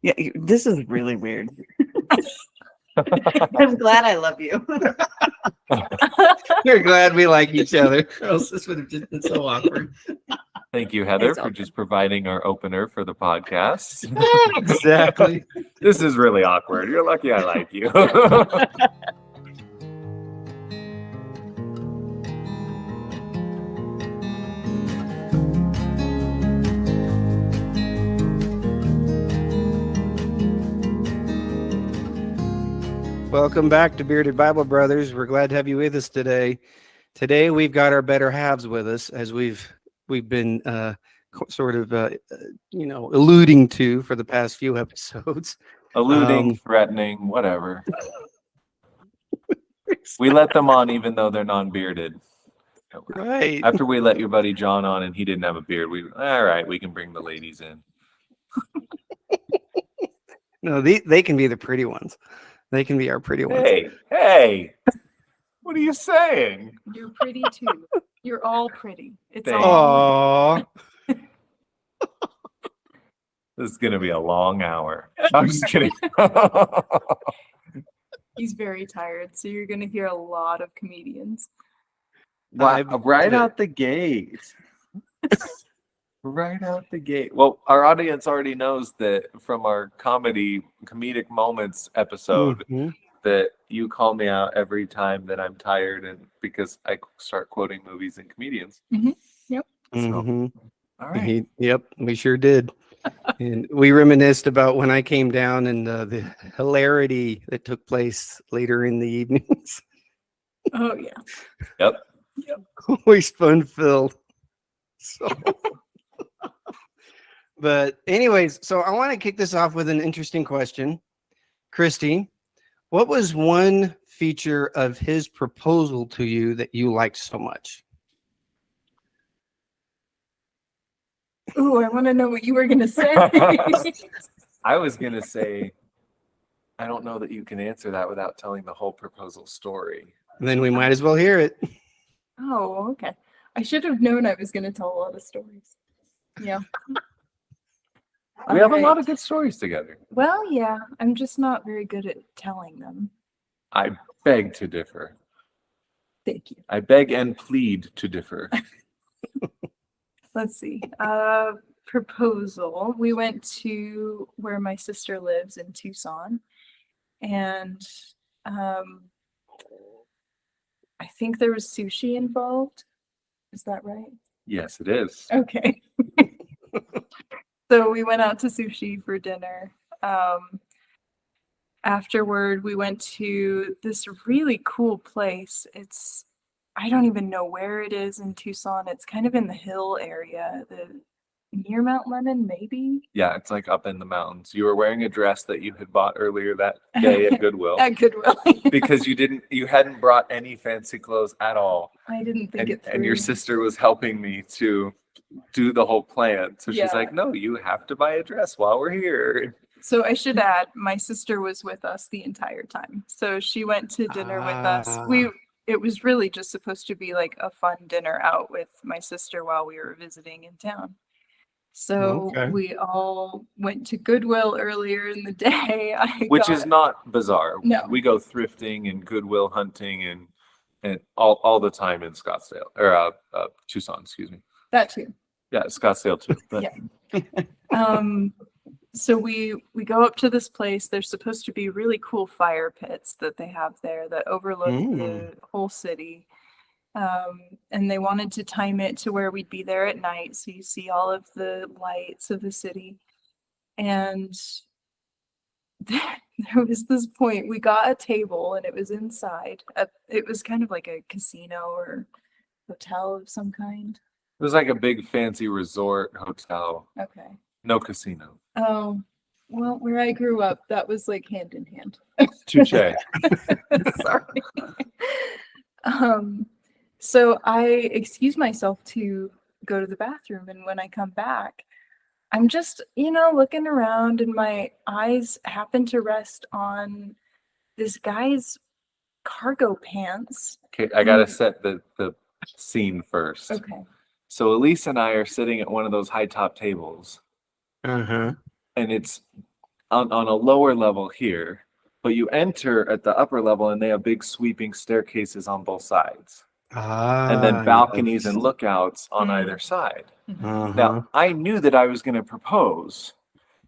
Yeah, this is really weird. I'm glad I love you. You're glad we like each other, or else this would have just been so awkward. Thank you, Heather, It's for open. just providing our opener for the podcast. Exactly. This is really awkward. You're lucky I like you. Welcome back to Bearded Bible Brothers. We're glad to have you with us today. Today we've got our better halves with us, as we've been sort of alluding to for the past few episodes. Alluding, threatening, whatever. We let them on even though they're non-bearded. Right. After we let your buddy John on and he didn't have a beard, all right, we can bring the ladies in. No, they can be the pretty ones. They can be our pretty ones. Hey, what are you saying? You're pretty too. You're all pretty. It's Thank all. Aww. This is going to be a long hour. I'm just kidding. He's very tired, so you're gonna hear a lot of comedians. Wow, right out the gate. Right out the gate. Well, our audience already knows that from our comedic moments episode Mhm. that you call me out every time that I'm tired, and because I start quoting movies and comedians. Yep. So, Mhm. all right. Yep, we sure did. And we reminisced about when I came down and the hilarity that took place later in the evenings. Oh yeah. Yep. Always fun filled. So, but anyways, so I want to kick this off with an interesting question. Christy, what was one feature of his proposal to you that you liked so much? Ooh, I want to know what you were gonna say. I was going to say, I don't know that you can answer that without telling the whole proposal story. Then we might as well hear it. Oh, okay. I should have known I was gonna tell a lot of stories. Yeah. We have a lot Alright. of good stories together. Well, yeah. I'm just not very good at telling them. I beg to differ. Thank you. I beg and plead to differ. Let's see. Proposal. We went to where my sister lives in Tucson, and I think there was sushi involved. Is that right? Yes, it is. Okay. So we went out to sushi for dinner. Afterward, we went to this really cool place. I don't even know where it is in Tucson. It's kind of in the hill area, near Mount Lemon, maybe? Yeah, it's like up in the mountains. You were wearing a dress that you had bought earlier that day at Goodwill At Goodwill. because you hadn't brought any fancy clothes at all. I didn't think it through. And your sister was helping me to do the whole plan. So she's Yeah. like, "No, you have to buy a dress while we're here." So I should add, my sister was with us the entire time. So she went to dinner with us. It was really just supposed to be like a fun dinner out with my sister while we were visiting in town. So Okay. we all went to Goodwill earlier in the day. Which is not bizarre. No. We go thrifting and Goodwill hunting and all the time in Scottsdale or Tucson, excuse me. that too. Yeah, Scottsdale too. But Yeah. So we go up to this place. There's supposed to be really cool fire pits that they have there that overlook the whole city. And they wanted to time it to where we'd be there at night, so you see all of the lights of the city. And there was this point, we got a table and it was inside. It was kind of like a casino or hotel of some kind. it was like a big fancy resort hotel, Okay. no casino. Oh, well, where I grew up, that was like hand in hand. Touche. Sorry. So I excuse myself to go to the bathroom, and when I come back, I'm just, looking around, and my eyes happen to rest on this guy's cargo pants. Okay, I gotta set the scene first. Okay. So Elise and I are sitting at one of those high top tables, Uh-huh. and it's on a lower level here, but you enter at the upper level and they have big sweeping staircases on both sides. And then balconies and lookouts on either side. Now, I knew that I was going to propose,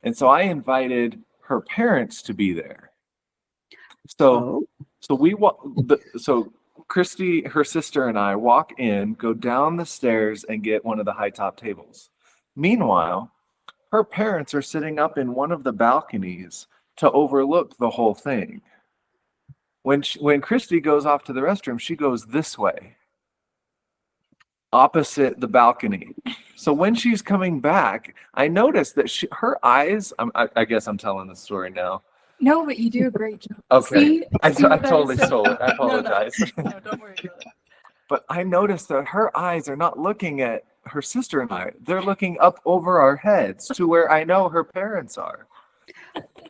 and so I invited her parents to be there. So so Christy, her sister, and I walk in, go down the stairs, and get one of the high top tables. Meanwhile, her parents are sitting up in one of the balconies to overlook the whole thing. When Christy goes off to the restroom, she goes this way, opposite the balcony. So when she's coming back, I noticed that her eyes, I guess I'm telling the story now. No, but you do a great job. Okay. See I what totally said? stole it. I apologize. No, don't worry about it. But I noticed that her eyes are not looking at her sister and I. They're looking up over our heads to where I know her parents are.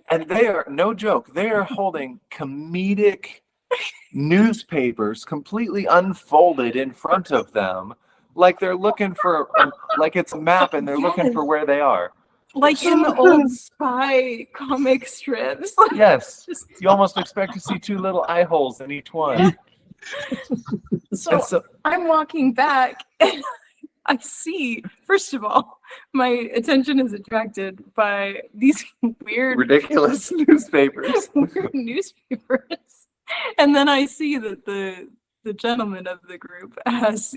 And they are, no joke, they are holding comedic newspapers completely unfolded in front of them, like they're looking for, like it's a map and they're looking for where they are. Like in the old spy comic strips. Yes. You almost expect to see two little eye holes in each one. So I'm walking back and I see, first of all, my attention is attracted by these weird, ridiculous newspapers. weird newspapers. And then I see that the gentleman of the group has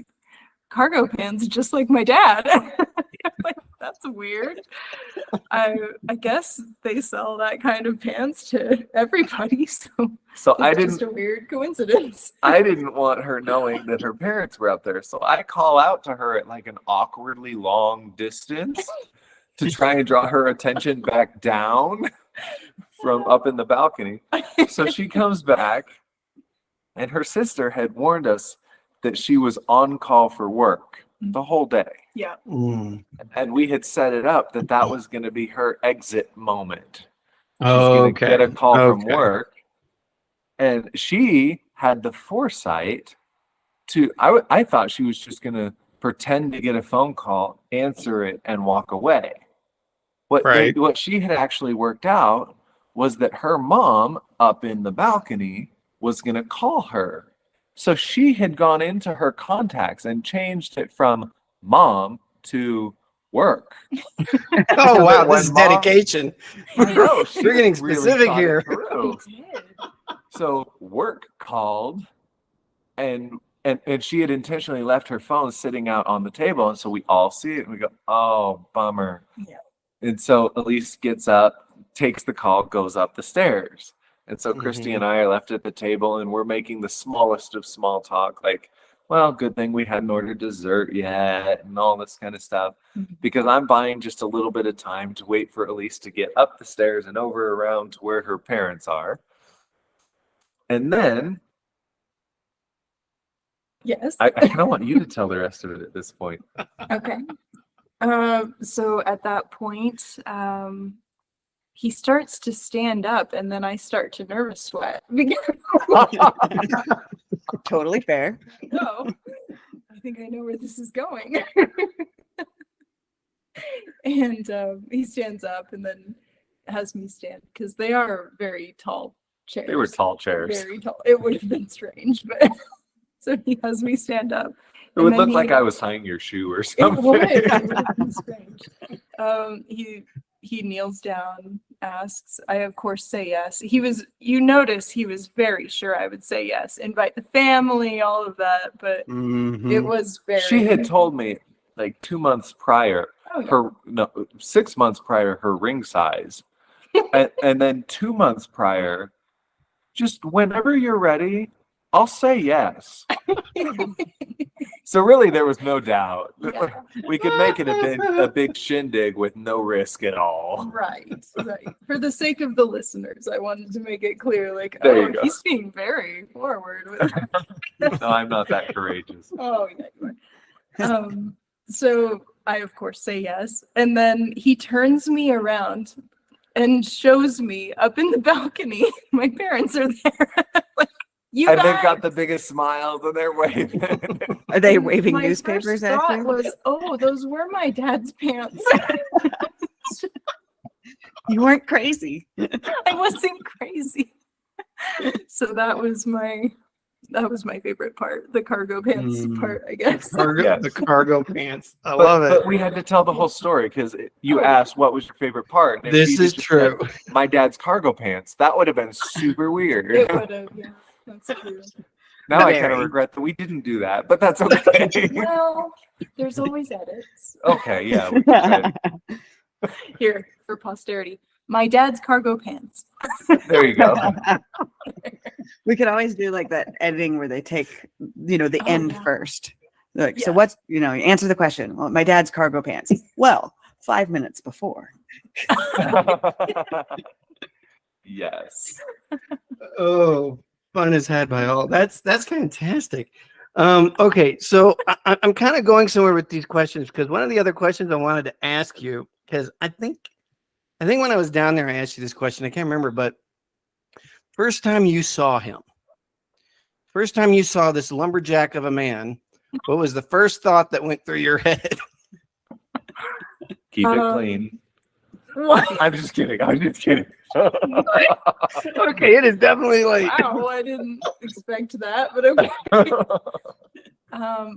cargo pants just like my dad. I'm like, that's weird. I guess they sell that kind of pants to everybody, so it's just a weird coincidence. I didn't want her knowing that her parents were up there, so I call out to her at like an awkwardly long distance to try and draw her attention back down from up in the balcony. So she comes back, and her sister had warned us that she was on call for work the whole day. Yeah. And we had set it up that was going to be her exit moment. She's going to get a call from work. And she had the foresight to, I thought she was just going to pretend to get a phone call, answer it, and walk away. What she had actually worked out was that her mom up in the balcony was going to call her. So she had gone into her contacts and changed it from mom to work. Oh, wow. This is dedication. No, We're getting specific here. So work called, and she had intentionally left her phone sitting out on the table. And so we all see it and we go, oh, bummer. Yeah. And so Elise gets up, takes the call, goes up the stairs. And so Christy and I are left at the table and we're making the smallest of small talk, like, well, good thing we hadn't ordered dessert yet and all this kind of stuff, because I'm buying just a little bit of time to wait for Elise to get up the stairs and over around to where her parents are. And then Yes. I kind of want you to tell the rest of it at this point. Okay. So at that point, he starts to stand up and then I start to nervous sweat. Totally fair. No, I think I know where this is going. And he stands up and then has me stand because they are very tall chairs. They were tall chairs. Very tall. It would have been strange, but so he has me stand up. It would look like I was tying your shoe or It something. would. It would have been strange. He kneels down, asks. I of course say yes. You notice he was very sure I would say yes. Invite the family, all of that, but it was very. She had told me like 2 months prior, 6 months prior, her ring size, and then 2 months prior, just whenever you're ready, I'll say yes. So really, there was no doubt. Yeah. We could make it a big shindig with no risk at all. Right. For the sake of the listeners, I wanted to make it clear, like, There you go. he's being very forward with No, I'm not that courageous. Oh, yeah, you are. So I, of course, say yes. And then he turns me around and shows me up in the balcony. My parents are there. Like, you And guys. they've got the biggest smiles and they're waving. Are they waving My newspapers first at thought you? was, oh, those were my dad's pants. You weren't crazy. I wasn't crazy. So that was my favorite part, the cargo pants part, I guess. Yes. The cargo pants. I love it. But we had to tell the whole story because you asked what was your favorite part. And if This Phoebe is just true. said, my dad's cargo pants. That would have been super weird. It would have, yeah, that's true. Now I kind of Very. regret that we didn't do that, but that's okay. Well, there's always edits. Okay, yeah. We can try Here, for posterity. My dad's cargo pants. it. There you go. We could always do like that editing where they take, the Oh, end yeah. first. Like, so Yeah. what's, you answer the question. Well, my dad's cargo pants. Well, 5 minutes before. Yes. Oh, fun is had by all. That's fantastic. Okay, so I'm kind of going somewhere with these questions because one of the other questions I wanted to ask you, because I think when I was down there, I asked you this question. I can't remember, but first time you saw him, first time you saw this lumberjack of a man, what was the first thought that went through your head? Keep it clean. What? I'm just kidding. I'm just kidding. Okay, it is definitely like Wow, I didn't expect that, but okay.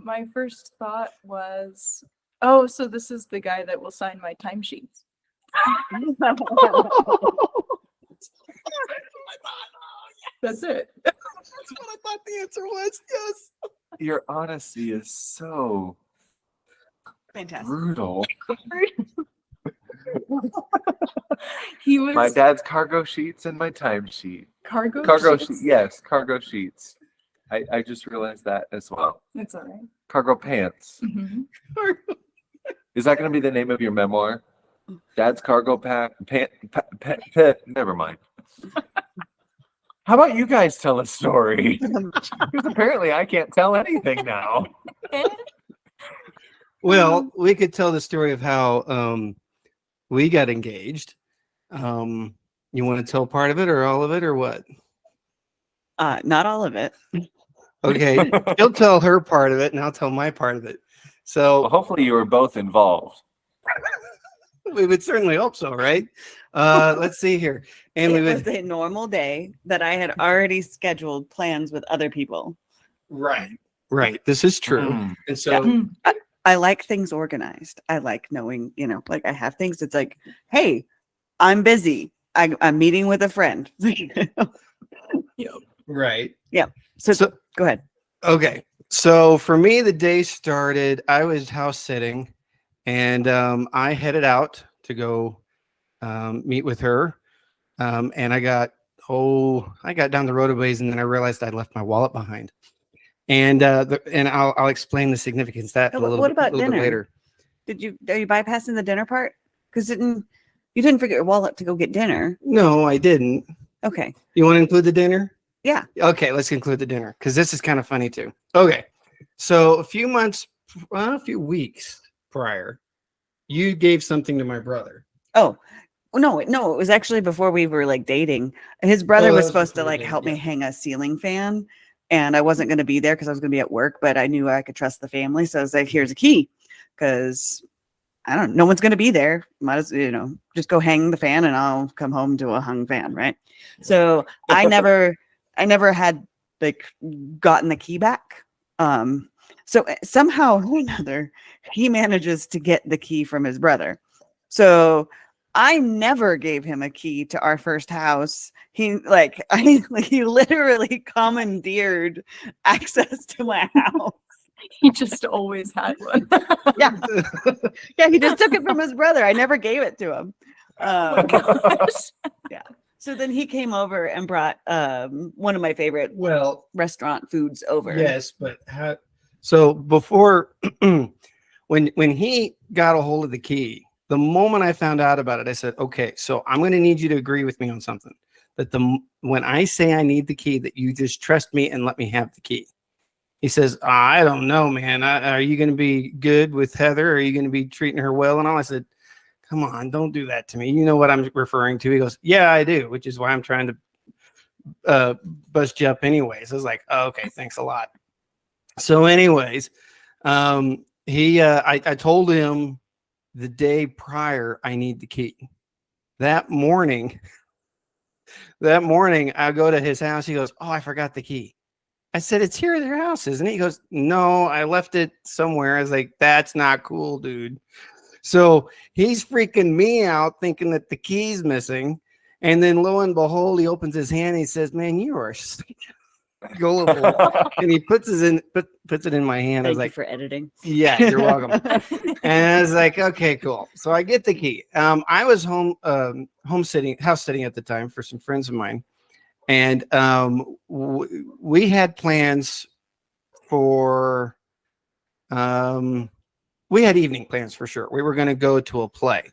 My first thought was, oh, so this is the guy that will sign my timesheets. That's it. that's what I thought the answer was. Yes. Your honesty is so Fantastic. brutal. He was My dad's cargo sheets and my timesheet. cargo Cargo sheets? yes, cargo sheets. I just realized that as well. It's all right. Cargo pants. Mhm. Is that going to be the name of your memoir? Dad's cargo never mind. How about you guys tell a story? Because apparently I can't tell anything now. Well, we could tell the story of how we got engaged. You want to tell part of it or all of it or what? Not all of it. Okay, she'll tell her part of it, and I'll tell my part of it. Well, So hopefully you were both involved. we would certainly hope so, right? Let's see here, and we It was would a normal day that I had already scheduled plans with other people. right. This is true, Mm. and so Mm. I like things organized. I like knowing, like I have things. It's like, hey, I'm busy. I'm meeting with a friend. right. So go ahead. Okay, so for me, the day started. I was house sitting, and I headed out to go meet with her. And I got down the road a ways, and then I realized I'd left my wallet behind. And I'll explain the significance of that No, a but what about little bit dinner? later. Are you bypassing the dinner part? Because you didn't forget your wallet to go get dinner. No, I didn't. Okay. You want to include the dinner? Yeah. Okay, let's include the dinner because this is kind of funny too. Okay, so a few weeks prior, you gave something to my brother. Oh, no, it was actually before we were like dating. His brother Oh, was that was supposed to before we like dated, help me yeah. hang a ceiling fan, and I wasn't going to be there because I was going to be at work, but I knew I could trust the family. So I was like, here's a key because no one's going to be there. Might as just go hang the fan and I'll come home to a hung fan. Right. So I never had like gotten the key back. So somehow or another, he manages to get the key from his brother. So I never gave him a key to our first house. He literally commandeered access to my house. He just always had one. Yeah. Yeah, he just took it from his brother. I never gave it to him. Oh my gosh. Yeah. So then he came over and brought one of my favorite Well, restaurant foods over. yes, but so before when he got a hold of the key, the moment I found out about it, I said, okay, so I'm going to need you to agree with me on something. That when I say I need the key, that you just trust me and let me have the key. He says, I don't know, man. Are you going to be good with Heather? Are you going to be treating her well and all? I said, come on, don't do that to me. You know what I'm referring to. He goes, yeah, I do, which is why I'm trying to bust you up anyways. I was like, oh, okay, thanks a lot. So anyways, I told him the day prior, I need the key. That morning, I go to his house. He goes, "Oh, I forgot the key." I said, "It's here at their house, isn't it?" He goes, "No, I left it somewhere." I was like, "That's not cool, dude." So he's freaking me out thinking that the key's missing. And then lo and behold, he opens his hand and he says, "Man, you are gullible." And he puts it in my hand. I was Thank you like, for editing. "Yeah, you're welcome." And I was like, "Okay, cool." So I get the key. I was house sitting at the time for some friends of mine. And we had plans for we had evening plans for sure. We were going to go to a play.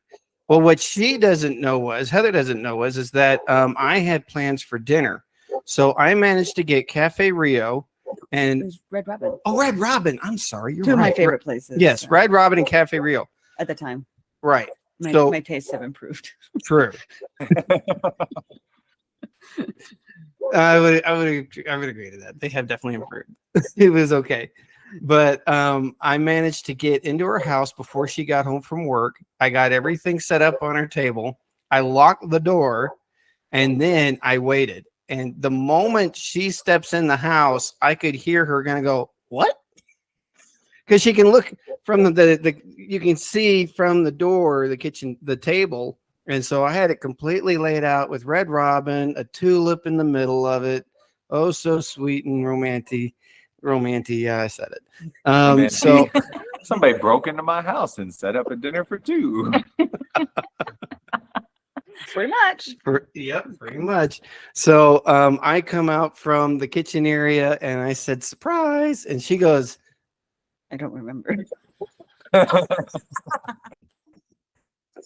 Well, what Heather doesn't know is that I had plans for dinner. So I managed to get Cafe Rio It and was Red Robin. oh, Red Robin. I'm sorry. You're Two of my right. favorite places. Yes, Red Robin and Cafe Rio. At the time. Right. My tastes have improved. True. I would agree to that. They have definitely improved. It was okay. But I managed to get into her house before she got home from work. I got everything set up on her table. I locked the door and then I waited. And the moment she steps in the house, I could hear her gonna go, "What?" Because she can look from you can see from the door, the kitchen, the table. And so I had it completely laid out with Red Robin, a tulip in the middle of it. Oh, so sweet and romantic. Yeah, I said it. So somebody broke into my house and set up a dinner for two. Pretty much. Pretty much. So I come out from the kitchen area and I said, "Surprise." And she goes, I don't remember.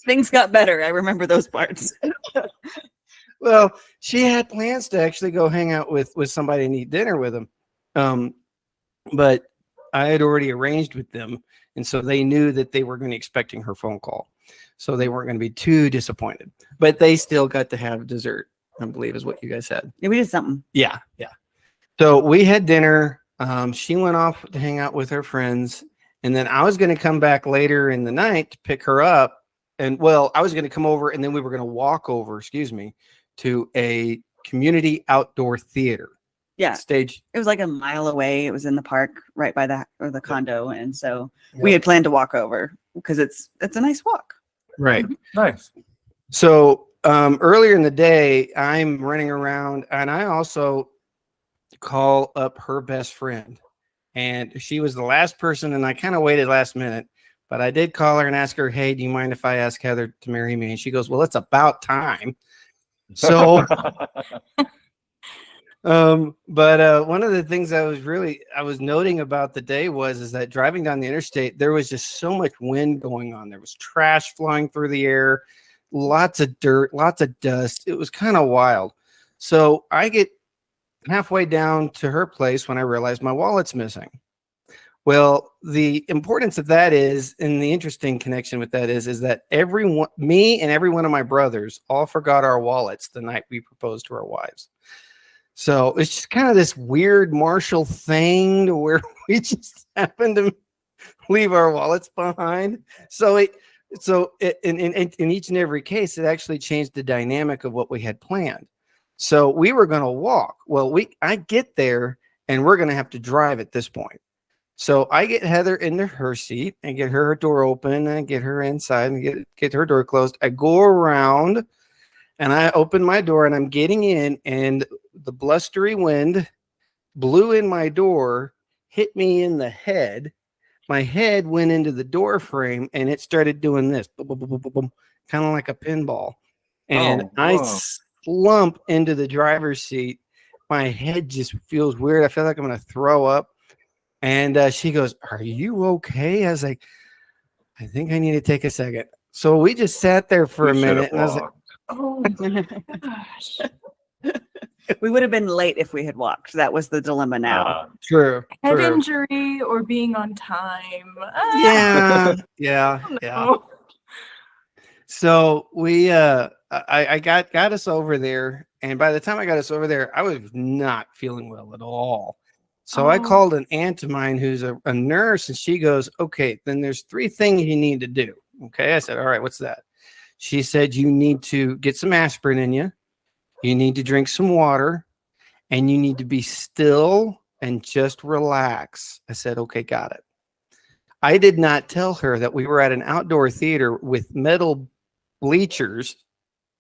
Things got better. I remember those parts. well, she had plans to actually go hang out with somebody and eat dinner with them. But I had already arranged with them. And so they knew that they were going to be expecting her phone call. So they weren't going to be too disappointed. But they still got to have dessert, I believe is what you guys said. Yeah, we did something. Yeah. So we had dinner. She went off to hang out with her friends. And then I was going to come back later in the night to pick her up. And I was going to come over and then we were going to walk over, to a community outdoor theater. Yeah. Stage. It was like a mile away. It was in the park right by the condo. And so we had planned to walk over because it's a nice walk. Right. Nice. So earlier in the day, I'm running around and I also call up her best friend. And she was the last person and I kind of waited last minute. But I did call her and ask her, "Hey, do you mind if I ask Heather to marry me?" And she goes, "Well, it's about time." So, but one of the things I was noting about the day is that driving down the interstate, there was just so much wind going on. There was trash flying through the air, lots of dirt, lots of dust. It was kind of wild. So I get halfway down to her place when I realize my wallet's missing. Well, the importance of that is, and the interesting connection with that is that me and every one of my brothers all forgot our wallets the night we proposed to our wives. So it's just kind of this weird Marshall thing to where we just happened to leave our wallets behind. So in each and every case, it actually changed the dynamic of what we had planned. So we were going to walk. Well, I get there and we're going to have to drive at this point. So I get Heather into her seat and get her door open and get her inside and get her door closed. I go around and I open my door and I'm getting in and the blustery wind blew in my door, hit me in the head. My head went into the door frame and it started doing this, kind of like a pinball. And I slump into the driver's seat. My head just feels weird. I feel like I'm going to throw up. And she goes, "Are you okay?" I was like, "I think I need to take a second." So we just sat there for a minute. And I was like, Oh my gosh. We would have been late if we had walked. That was the dilemma now. True. Head injury or being on time. Yeah. So we I got us over there, and by the time I got us over there, I was not feeling well at all. So I called an aunt of mine who's a nurse, and she goes, "Okay, then there's 3 things you need to do." Okay, I said, "All right, what's that?" She said, you need to get some aspirin in you. You need to drink some water, and you need to be still and just relax. I said, okay, got it. I did not tell her that we were at an outdoor theater with metal bleachers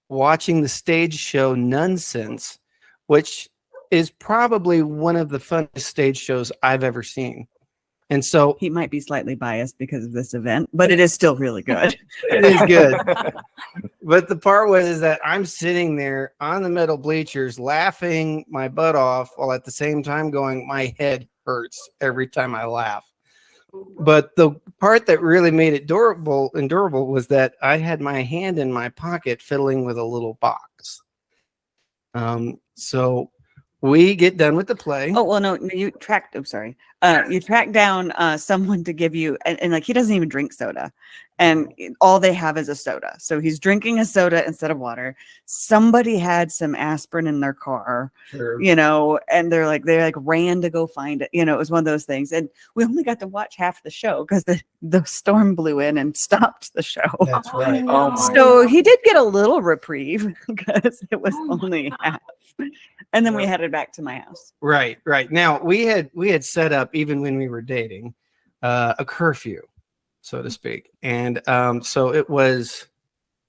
watching the stage show Nonsense, which is probably one of the funnest stage shows I've ever seen. And so He might be slightly biased because of this event, but it is still really good. it is good. But the part was is that I'm sitting there on the metal bleachers laughing my butt off while at the same time going, my head hurts every time I laugh. But the part that really made it durable was that I had my hand in my pocket fiddling with a little box. So we get done with the play. Oh, well, no, you tracked, I'm sorry. You tracked down someone to give you, and like, he doesn't even drink soda. And all they have is a soda. So he's drinking a soda instead of water. Somebody had some aspirin in their car, you know, and they ran to go find it. You know, it was one of those things. And we only got to watch half the show because the storm blew in and stopped the show. That's right. Oh my So he did get a little reprieve because it was only half. And then we headed back to my house. Right. Now we had set up, even when we were dating, a curfew, so to speak. And so it was,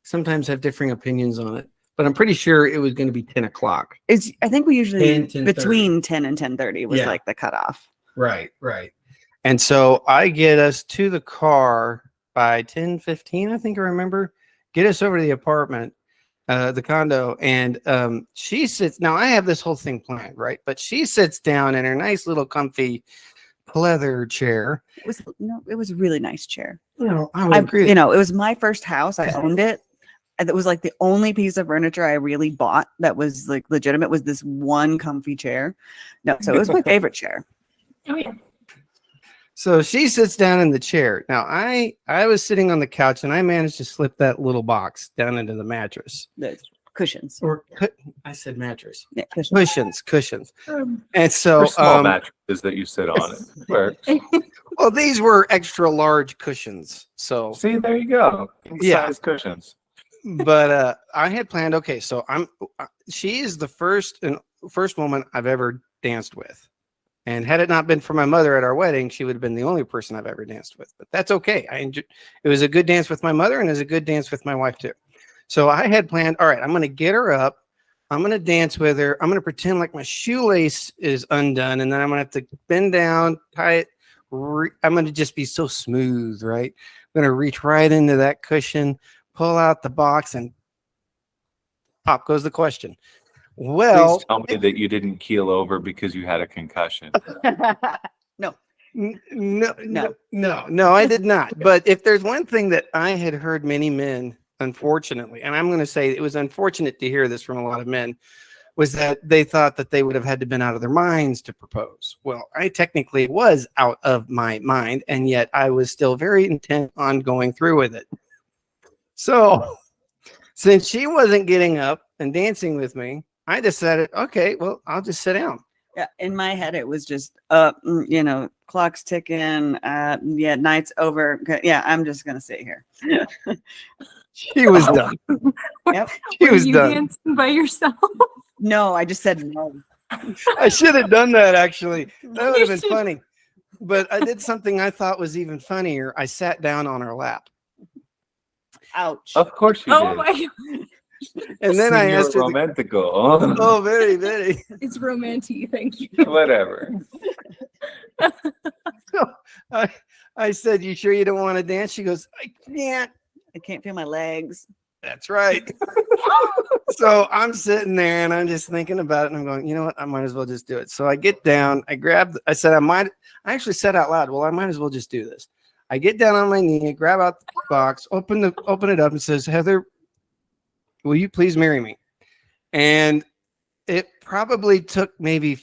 sometimes have differing opinions on it, but I'm pretty sure it was going to be 10 o'clock. I think we usually 10, between 10 and 10:30 was Yeah. like the cutoff. Right. And so I get us to the car by 10:15, I think I remember, get us over to the apartment, the condo, and she sits, now I have this whole thing planned, right? But she sits down in her nice little comfy pleather chair. It was a really nice chair. I would agree. You know, it was my first house. I owned it. And it was like the only piece of furniture I really bought that was like legitimate was this one comfy chair. No, so it was my favorite chair. Oh yeah. So she sits down in the chair. Now I was sitting on the couch and I managed to slip that little box down into the mattress. The cushions. I said mattress. Yeah, cushions. Cushions. And so For small mattresses that you sit on, it works. well, these were extra large cushions. So See, there you go. Yeah. Size cushions. but I had planned, okay, so she is the first woman I've ever danced with. And had it not been for my mother at our wedding, she would have been the only person I've ever danced with. But that's okay. It was a good dance with my mother, and it was a good dance with my wife too. So I had planned, all right, I'm going to get her up. I'm going to dance with her. I'm going to pretend like my shoelace is undone, and then I'm going to have to bend down, tie it. I'm going to just be so smooth, right? I'm going to reach right into that cushion, pull out the box, and pop goes the question. Well, Please tell me that you didn't keel over because you had a concussion. No. No, I did not. But if there's one thing that I had heard many men, unfortunately, and I'm going to say it was unfortunate to hear this from a lot of men, was that they thought that they would have had to been out of their minds to propose. Well, I technically was out of my mind, and yet I was still very intent on going through with it. So since she wasn't getting up and dancing with me, I decided, okay, well, I'll just sit down. Yeah, in my head, it was just, you know, clock's ticking. Yeah, night's over. Yeah, I'm just gonna sit here. She was done. Yep. She Were was you done. dancing by yourself? No, I just said no. I should have done that, actually. That would have You been should. funny. But I did something I thought was even funnier. I sat down on her lap. Ouch. Of course you Oh did. my God. And then I You're asked her, romantical. oh, very, very. It's romantic. Thank you. Whatever. So I said, you sure you don't want to dance? She goes, I can't. I can't feel my legs. That's right. So I'm sitting there and I'm just thinking about it and I'm going, you know what? I might as well just do it. So I get down, I said, I actually said out loud, well, I might as well just do this. I get down on my knee, grab out the box, open it up and says, Heather, will you please marry me? And it probably took maybe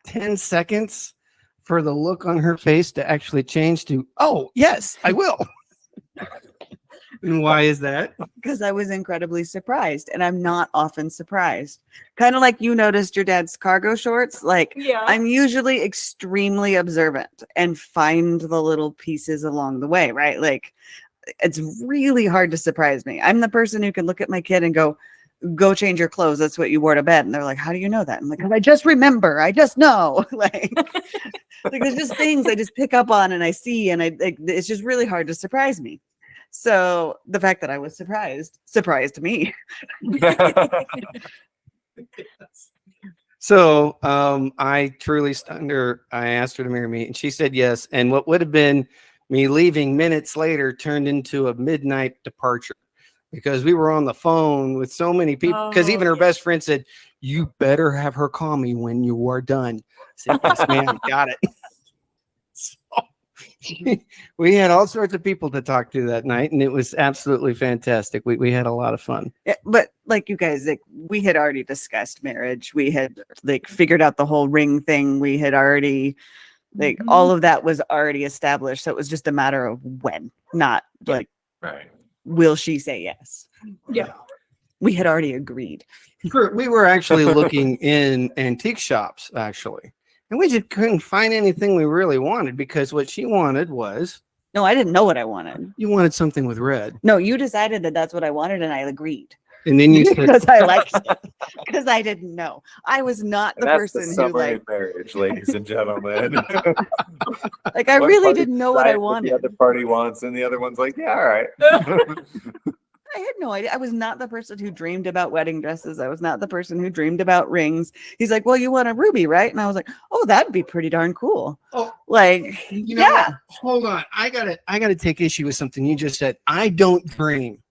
10 seconds for the look on her face to actually change to, oh, yes, I will. And why is that? Because I was incredibly surprised, and I'm not often surprised. Kind of like you noticed your dad's cargo shorts. Like, Yeah. I'm usually extremely observant and find the little pieces along the way, right? Like, it's really hard to surprise me. I'm the person who can look at my kid and go change your clothes. That's what you wore to bed. And they're like, how do you know that? I'm like, 'cause I just remember. I just know. Like there's just things I just pick up on and I see, and it's just really hard to surprise me. So the fact that I was surprised me. So I truly stunned her. I asked her to marry me, and she said yes. And what would have been me leaving minutes later turned into a midnight departure, because we were on the phone with so many people. Because even her best friend said, "You better have her call me when you are done." I said, "Yes, ma'am, got it." So we had all sorts of people to talk to that night, and it was absolutely fantastic. We had a lot of fun. Yeah, but like you guys, like we had already discussed marriage. We had like figured out the whole ring thing. We had already like all of that was already established. So it was just a matter of when, not like Right. will she say yes? Yeah. We had already agreed. We were actually looking in antique shops, actually. And we just couldn't find anything we really wanted, because what she wanted was, No, I didn't know what I wanted. you wanted something with red. No, you decided that that's what I wanted, and I agreed. And then you said, Because I liked it. Because I didn't know. I was not the That's person the who summary like of marriage, ladies and gentlemen. like I One really party didn't know what I decides wanted. The other party wants, and the other one's like, yeah, all right. I had no idea. I was not the person who dreamed about wedding dresses. I was not the person who dreamed about rings. He's like, well, you want a ruby, right? And I was like, oh, that'd be pretty darn cool. oh, Like, you know, yeah. hold on. I gotta take issue with something you just said. I don't dream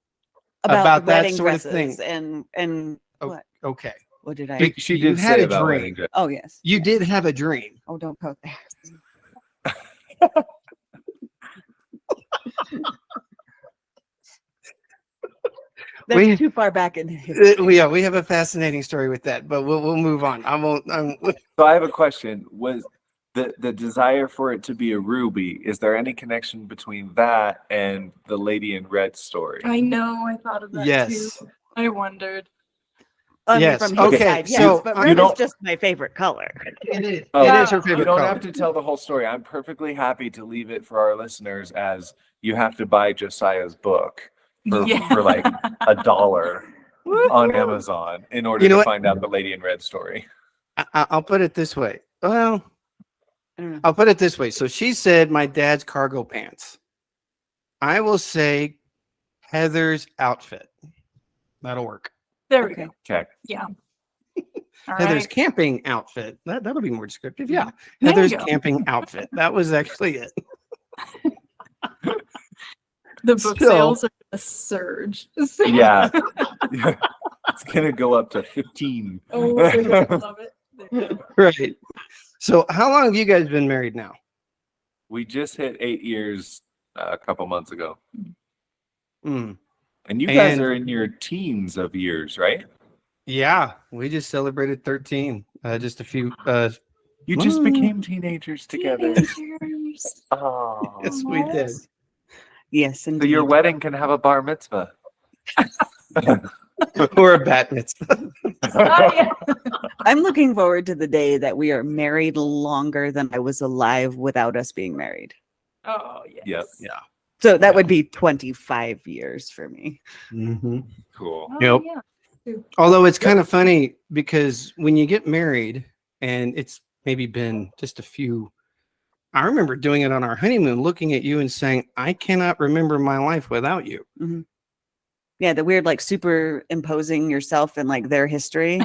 About that wedding sort of dresses thing. and Oh, what? okay. What did I? She You did had say a about dream. wedding dress. Oh, yes. You did have a dream. Oh, don't go there. That's We- too far back in history. Yeah, we have a fascinating story with that, but we'll move on. So I have a question. Was the desire for it to be a ruby, is there any connection between that and the Lady in Red story? I know. I thought of that Yes. too. I wondered. I mean, Yes, from his okay, side, yes, so but you red is don't- just my favorite color. It is. Oh, It is her You favorite don't color. have to tell the whole story. I'm perfectly happy to leave it for our listeners as you have to buy Josiah's book for like $1 on Amazon in order You know to what? find out the Lady in Red story. I'll put it this way. Well, I don't know. I'll put it this way. So she said my dad's cargo pants. I will say Heather's outfit. That'll work. There we Okay. go. Okay. Yeah. All Heather's right. camping outfit. That'll be more descriptive. Yeah. There you Heather's go. camping outfit. That was actually it. The book Still- sales are a surge. Yeah. It's gonna go up to 15. Oh, they're gonna love it. They're gonna- Right. So how long have you guys been married now? We just hit 8 years a couple months ago. Mm. And you guys And- are in your teens of years, right? Yeah. We just celebrated 13. Just a few. You just What? became teenagers together. Teenagers. Oh. Yes, we did. Yes, So indeed. your wedding can have a bar mitzvah. Or a bat mitzvah. Oh, yeah. I'm looking forward to the day that we are married longer than I was alive without us being married. Oh, yes. Yep. Yeah. So that would be 25 years for me. Mm-hmm. Cool. Oh, Yep. yeah. Although it's kind of funny because when you get married and it's maybe been just a few, I remember doing it on our honeymoon, looking at you and saying, I cannot remember my life without you. Yeah, the weird like superimposing yourself in like their history.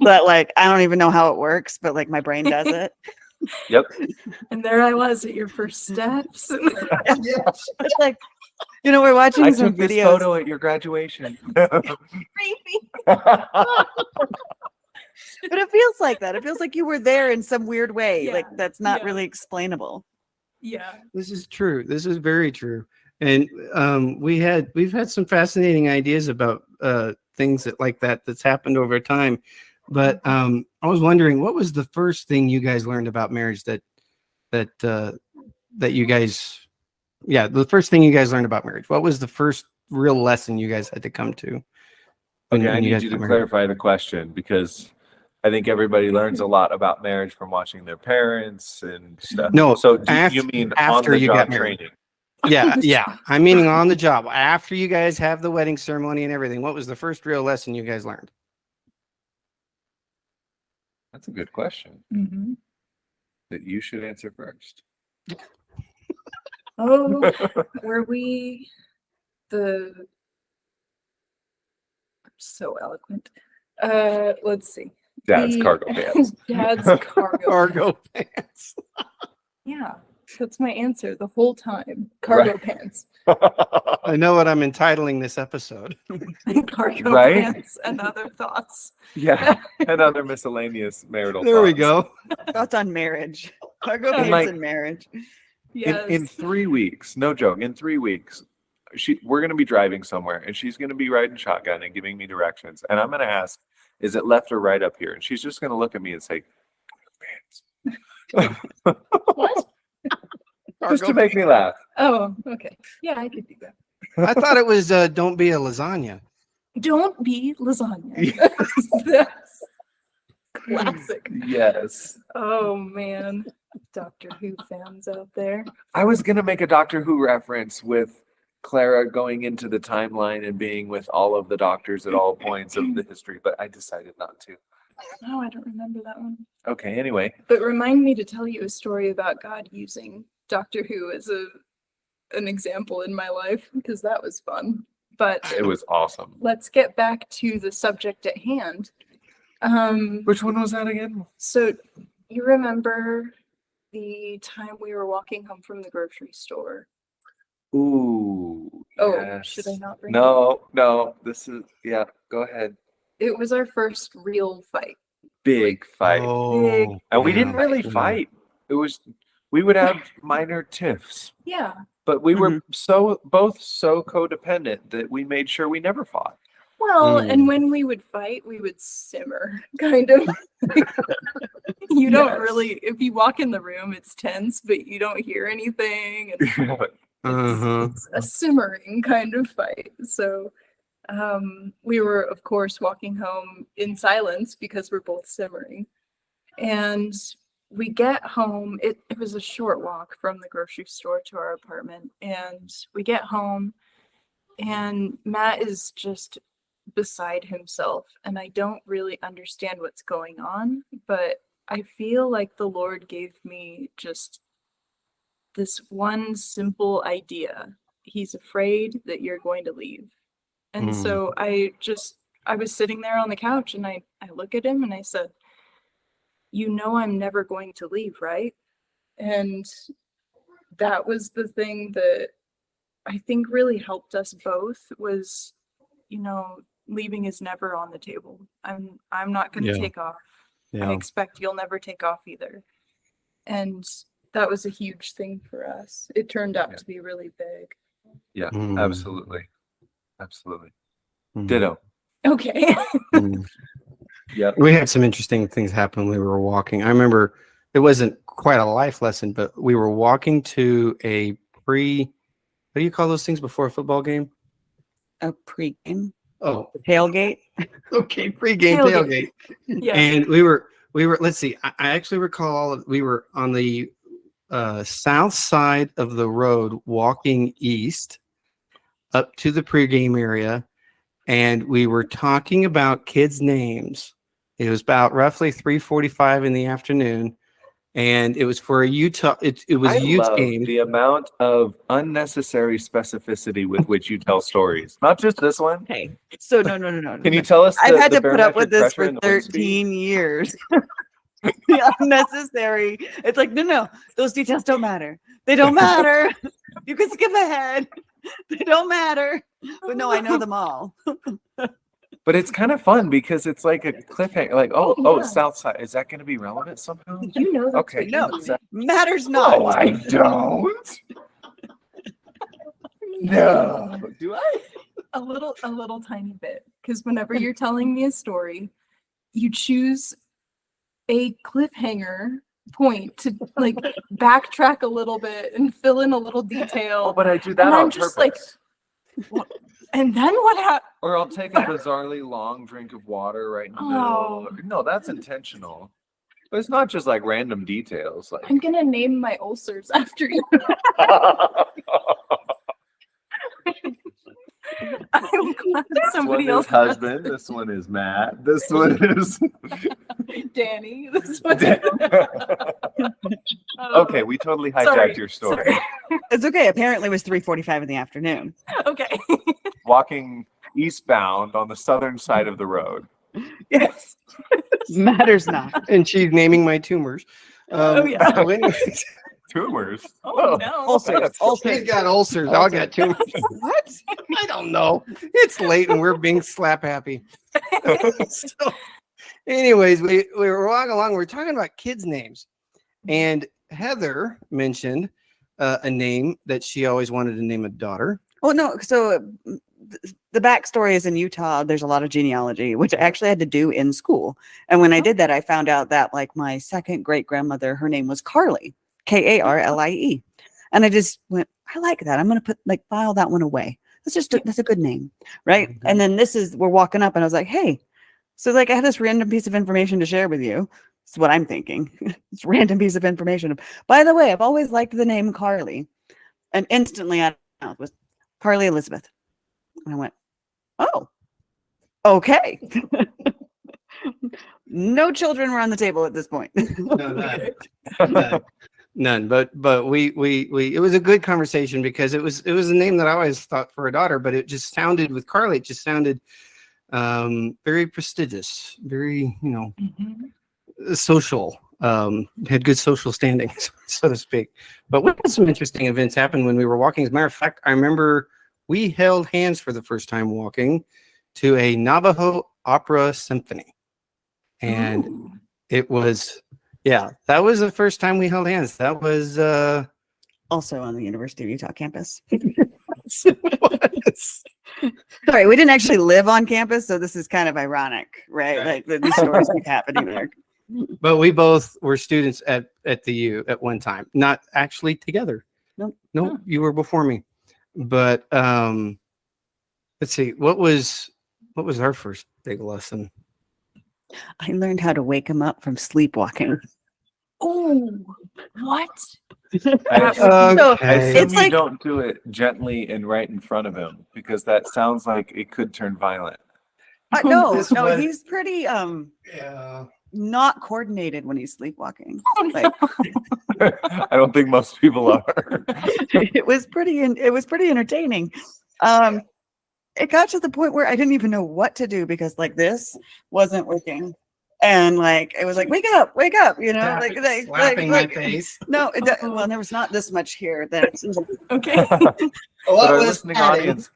But like I don't even know how it works, but like my brain does it. Yep. And there I was at your first steps. It's like, you know, we're watching I some took this videos. photo at your graduation. But it feels like that. It feels like you were there in some weird way. Yeah, Like that's not yeah. really explainable. Yeah. This is true. This is very true. And we've had some fascinating ideas about things that's happened over time. But I was wondering, what was the first thing you guys learned about marriage that you guys, the first thing you guys learned about marriage? What was the first real lesson you guys had to come to? Okay, I when need guys you to got married? clarify the question because I think everybody learns a lot about marriage from watching their parents and stuff. No, So do you mean on after the you got job married. training? Yeah. I'm meaning on the job. After you guys have the wedding ceremony and everything, what was the first real lesson you guys learned? That's a good question Mm-hmm. that you should answer first. Oh, were we the I'm so eloquent. Let's see. Dad's The- cargo pants. Dad's cargo. Cargo pants. Yeah, that's my answer the whole time. Cargo pants. I know what I'm entitling this episode. Cargo Right? pants and other thoughts. Yeah, and other miscellaneous marital There we thoughts. go. Thoughts on marriage. Cargo And pants like- and marriage. Yes. In 3 weeks, no joke, in 3 weeks, we're gonna be driving somewhere and she's gonna be riding shotgun and giving me directions. And I'm gonna ask, is it left or right up here? And she's just gonna look at me and say, pants. What? Just to make me laugh. Oh, okay. Yeah, I could do that. I thought it was don't be a lasagna. Don't be lasagna. That's classic. Yes. Oh man, Doctor Who fans out there. I was gonna make a Doctor Who reference with Clara going into the timeline and being with all of the doctors at all points of the history, but I decided not to. Oh, I don't remember that one. Okay, anyway. But remind me to tell you a story about God using Doctor Who as an example in my life, because that was fun. But It was awesome. let's get back to the subject at hand. Which one was that again? So you remember the time we were walking home from the grocery store? Ooh. Oh, yes. should I not bring No, this is, yeah, go ahead. It was our first real fight. Big fight. Oh, And we didn't yeah. really fight. It was, we would have minor tiffs, Yeah. but we were both so codependent that we made sure we never fought. Well, and when we would fight, we would simmer, kind of. You don't Yes. really, if you walk in the room, it's tense, but you don't hear anything. And it's a simmering kind of fight. So we were, of course, walking home in silence because we're both simmering. And we get home. It was a short walk from the grocery store to our apartment. And we get home, and Matt is just beside himself. And I don't really understand what's going on, but I feel like the Lord gave me just this one simple idea. He's afraid that you're going to leave. And so I was sitting there on the couch, and I look at him and I said, you know, I'm never going to leave, right? And that was the thing that I think really helped us both was, you know, leaving is never on the table. I'm not going to take off. I expect you'll never take off either. And that was a huge thing for us. It turned out to be really big. Yeah, absolutely. Ditto. Okay. Yep. We had some interesting things happen when we were walking. I remember it wasn't quite a life lesson, but we were walking to a what do you call those things before a football game? A pregame. Oh, Tailgate. okay, pregame tailgate. Yeah. And we were. Let's see. I actually recall we were on the south side of the road, walking east up to the pregame area, and we were talking about kids' names. It was about roughly 3:45 in the afternoon, and it was for a Utah. It was I a youth love game. the amount of unnecessary specificity with which you tell stories. Not just this one. Hey, so no. Can you tell us? I've had the to put up with barometric this pressure for and the wind speed? 13 years. The unnecessary. It's like, no, those details don't matter. They don't matter. You can skip ahead. They don't matter. But no, I know them all. But it's kind of fun because it's like a cliffhanger. Like, Yeah. it's South Side. Is that going to be relevant somehow? You know that's Okay. what No, you mean. matters not. No, I don't. No. Do I? A little tiny bit. Because whenever you're telling me a story, you choose a cliffhanger point to like backtrack a little bit and fill in a little detail. Oh, but I do that And on I'm just like, purpose. and then what happened? Or I'll take a bizarrely long drink of water right in the Oh. middle. No, that's intentional. But it's not just like random details. Like I'm gonna name my ulcers after you. This Somebody one is else. husband. This one is Matt. This one is Danny. This one. Okay, we totally hijacked Sorry, your story. sorry. It's okay. Apparently, it was 3:45 in the afternoon. Okay. Walking eastbound on the southern side of the road. Yes, matters not. And she's naming my tumors. Oh, yeah. So anyways, Tumors. Oh, no. Ulcers. she's Ulcers. got ulcers. I'll get tumors. What? I don't know. It's late and we're being slap happy. So, anyways, we were walking along. We were talking about kids' names, and Heather mentioned a name that she always wanted to name a daughter. Oh no! So the backstory is in Utah. There's a lot of genealogy, which I actually had to do in school. And when I did that, I found out that like my second great grandmother, her name was Carly, Karlie, and I just went, I like that. I'm gonna file that one away. That's a good name, right? Mhm. And then we're walking up, and I was like, hey, so like I have this random piece of information to share with you. It's what I'm thinking. It's a random piece of information. By the way, I've always liked the name Carly, and instantly I was Carly Elizabeth. And I went, oh, okay. No children were on the table at this point. None. But we it was a good conversation because it was a name that I always thought for a daughter, but it just sounded with Carly, it just sounded very prestigious, very, social, had good social standings, so to speak. But we had some interesting events happen when we were walking. As a matter of fact, I remember we held hands for the first time walking to a Navajo opera symphony. And it was, that was the first time we held hands. That was also on the University of Utah campus. Sorry, we didn't actually live on campus, so this is kind of ironic, right? Like these stories keep happening there. But we both were students at the U at one time, not actually together. Nope, you were before me. But let's see, what was our first big lesson? I learned how to wake him up from sleepwalking. Oh, what? I Okay. assume It's you like- don't do it gently and right in front of him because that sounds like it could turn violent. No, This no, was- he's pretty Yeah. not coordinated when he's sleepwalking. Oh, Like I don't think most people are. it was pretty entertaining. It got to the point where I didn't even know what to do because like this wasn't working. And like it was like wake up, Slapping my face. No, well, there was not this much here. Okay. But our listening audience,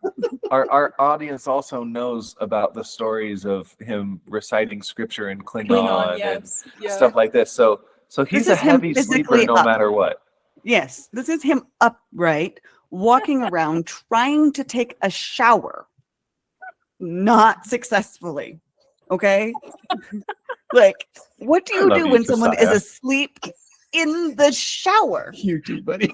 our audience also knows about the stories of him reciting scripture in Klingon, and yes. Yeah. stuff like this. So he's This a is him heavy sleeper physically no up. matter what. Yes, this is him upright, walking around, trying to take a shower, not successfully. Okay. Like, what do I you love do you, when someone is Josiah. asleep in the shower? You too, buddy.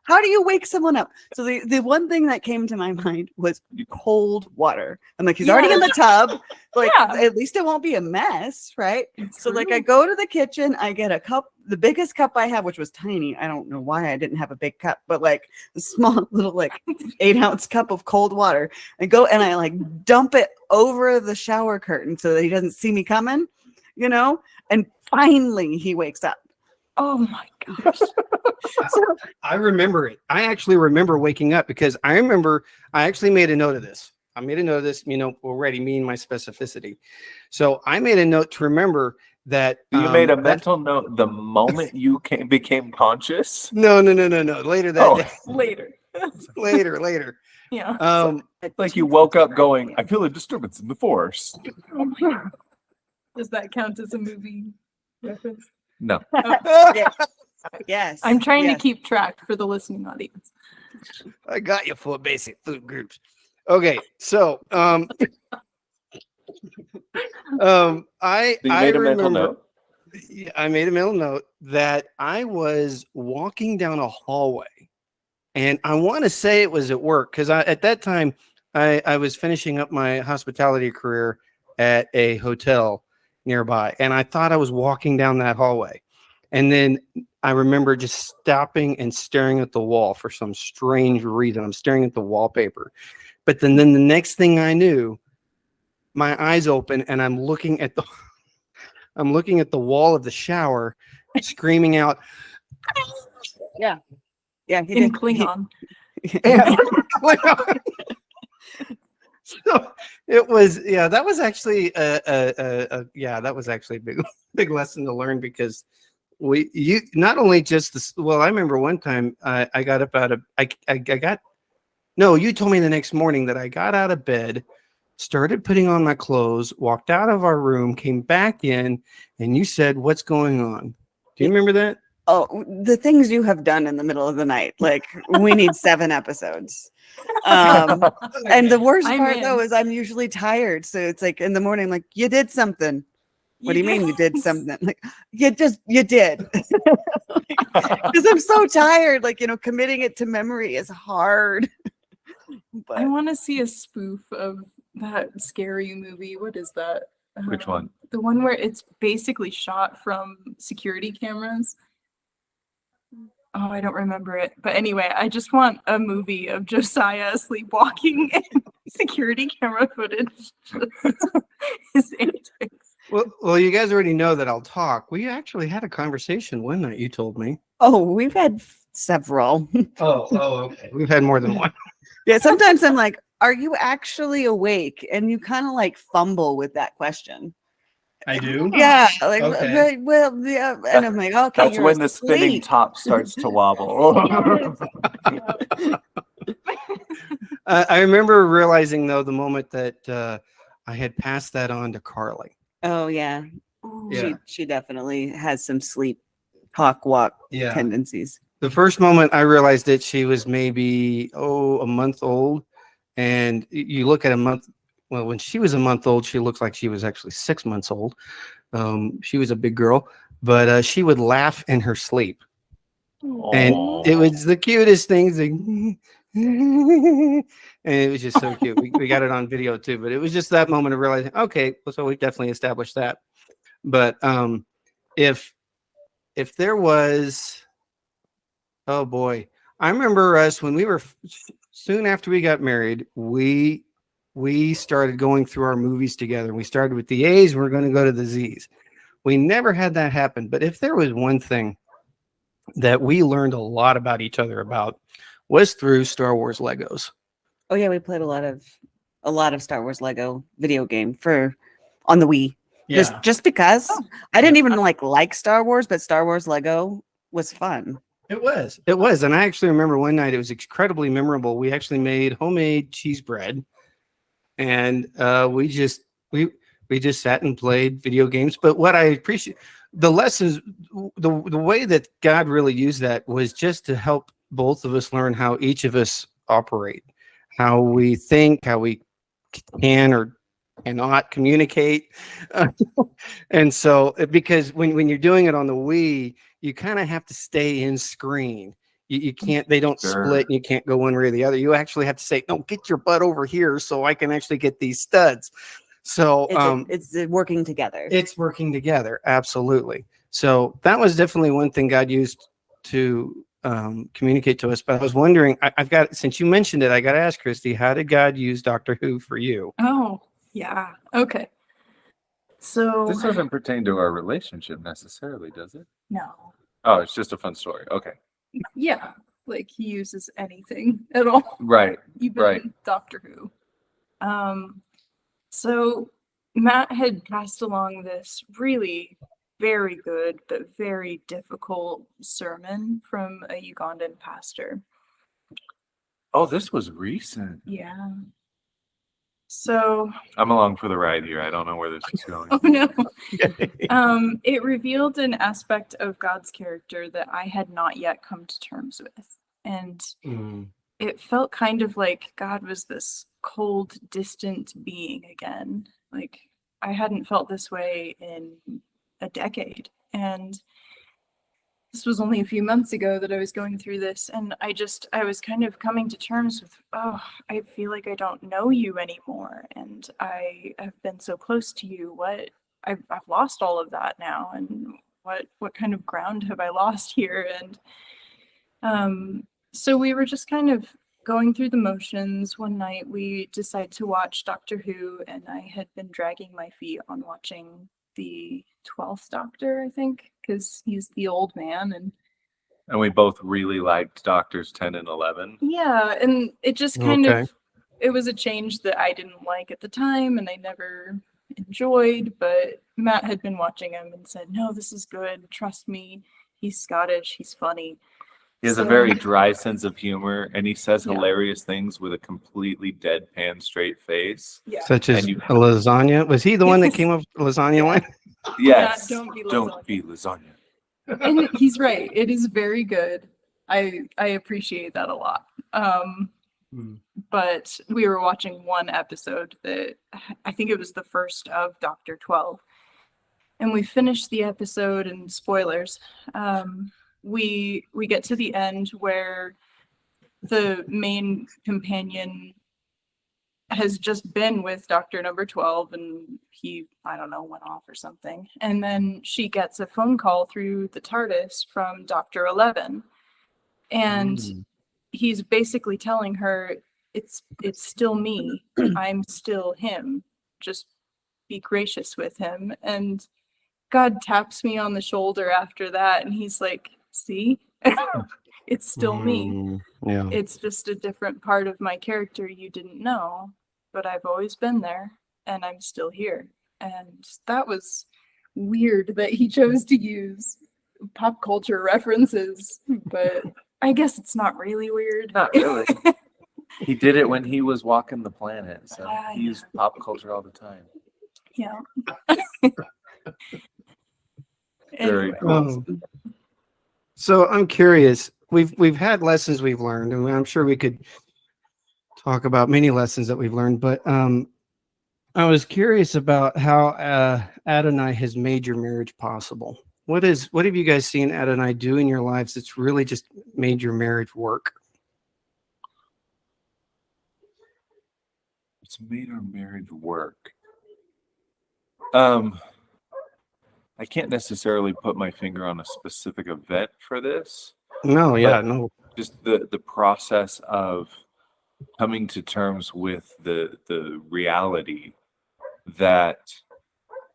How do you wake someone up? So the one thing that came to my mind was cold water. I'm like, he's already in the tub. Like, Yeah. at least it won't be a mess, right? It's So like true. I go to the kitchen, I get a cup, the biggest cup I have, which was tiny. I don't know why I didn't have a big cup, but like a small little like 8-ounce cup of cold water. I go and I like dump it over the shower curtain so that he doesn't see me coming, and finally he wakes up. Oh my gosh. I remember it. I actually remember waking up because I actually made a note of this. I made a note of this, already, me and my specificity. So I made a note to remember that. You made a mental note the moment you became conscious. No. Later that Oh. day. Later. Yeah. Like you woke up going, I feel a disturbance in the force. Oh my God. Does that count as a movie reference? No. Yes. I'm trying yes. to keep track for the listening audience. I got you for basic food groups. Okay, so I So you made a mental remember, note. I made a mental note that I was walking down a hallway, and I want to say it was at work because at that time I was finishing up my hospitality career at a hotel nearby, and I thought I was walking down that hallway, and then I remember just stopping and staring at the wall for some strange reason. I'm staring at the wallpaper But then the next thing I knew, my eyes open and I'm looking at the wall of the shower, screaming out. Yeah, he In did. Klingon. So it was, that was actually that was actually a big lesson to learn, because you not only just this. Well, I remember one time I got up out of you told me the next morning that I got out of bed, started putting on my clothes, walked out of our room, came back in, and you said, "What's going on?" Do you remember that? Oh, the things you have done in the middle of the night. Like, we need 7 episodes. And the worst part though is I'm usually tired. So it's like in the morning, like, you did something. What do you mean you did something? Like, you did. Because I'm so tired. Like, committing it to memory is hard. But I want to see a spoof of that scary movie. What is that? Which one? The one where it's basically shot from security cameras. Oh, I don't remember it. But anyway, I just want a movie of Josiah sleepwalking and security camera footage. His antics. Well, you guys already know that I'll talk. We actually had a conversation one night, you told me. oh, we've had several. Okay. We've had more than one. Yeah, sometimes I'm like, are you actually awake? And you kind of like fumble with that question. I do? Yeah, like, Okay. well, yeah. And I'm like, okay, That's you're when the spinning asleep. top starts to wobble. I remember realizing, though, the moment that I had passed that on to Carly. Oh, yeah. Yeah. She definitely has some sleep, talk, walk tendencies. The first moment I realized that she was maybe, a month old. And you look at a month. Well, when she was a month old, she looked like she was actually 6 months old. She was a big girl, but she would laugh in her sleep. And it was the cutest things. And it was just so cute. We got it on video too, but it was just that moment of realizing, okay, so we definitely established that. But if there was, oh boy, I remember us when we were soon after we got married, we started going through our movies together. We started with the A's, we're going to go to the Z's. We never had that happen. But if there was one thing that we learned a lot about each other about, was through Star Wars Legos. Oh yeah, we played a lot of Star Wars Lego video game on the Wii. Yeah. Just because I didn't even like Star Wars, but Star Wars Lego was fun. It was. And I actually remember one night, it was incredibly memorable. We actually made homemade cheese bread, and we just sat and played video games. But what I appreciate, the lessons, the way that God really used that was just to help both of us learn how each of us operate, how we think, how we can or cannot communicate. And so, because when you're doing it on the Wii, you kind of have to stay in screen. You can't, they don't split, and you can't go one way or the other. You actually have to say, no, get your butt over here so I can actually get these studs. So it's working together. It's working together. Absolutely. So that was definitely one thing God used to communicate to us. But I was wondering, since you mentioned it, I got to ask Christy, how did God use Doctor Who for you? Oh, yeah. Okay. So this doesn't pertain to our relationship necessarily, does it? No. Oh, it's just a fun story. Okay. Yeah, like he uses anything at all. Right. Even Doctor Who. So Matt had passed along this really very good but very difficult sermon from a Ugandan pastor. Oh, this was recent. Yeah. So I'm along for the ride here. I don't know where this is going. oh no. It revealed an aspect of God's character that I had not yet come to terms with. And it felt kind of like God was this cold, distant being again. Like I hadn't felt this way in a decade. And this was only a few months ago that I was going through this, and I was kind of coming to terms with, I feel like I don't know you anymore, and I have been so close to you. I've lost all of that now, and what kind of ground have I lost here? And so we were just kind of going through the motions. One night we decided to watch Doctor Who, and I had been dragging my feet on watching the 12th Doctor, I think, because he's the old man. And we both really liked Doctors 10 and 11. Yeah, and it just kind of, it was a change that I didn't like at the time, and I never enjoyed, but Matt had been watching him and said, no, this is good, trust me, he's Scottish, he's funny. He has a very dry sense of humor, and he says hilarious things with a completely deadpan straight face. Yeah. Such as a lasagna. Was he the one that came up with the lasagna one? Yes. Don't be lasagna. And he's right. It is very good. I appreciate that a lot. But we were watching one episode that I think it was the first of Dr. 12. And we finished the episode, and spoilers, we get to the end where the main companion has just been with Doctor number 12, and he, I don't know, went off or something. And then she gets a phone call through the TARDIS from Doctor 11. And he's basically telling her, it's still me. I'm still him. Just be gracious with him. And God taps me on the shoulder after that, and he's like, see, it's still me. Yeah. It's just a different part of my character you didn't know, but I've always been there, and I'm still here. And that was weird that he chose to use pop culture references, but I guess it's not really weird. Not really. He did it when he was walking the planet, so he used pop culture all the time. Yeah. Very cool. So I'm curious. We've had lessons we've learned, and I'm sure we could talk about many lessons that we've learned. But I was curious about how Adonai has made your marriage possible. What have you guys seen Adonai do in your lives that's really just made your marriage work? It's made our marriage work. I can't necessarily put my finger on a specific event for this. No, no. Just the process of coming to terms with the reality that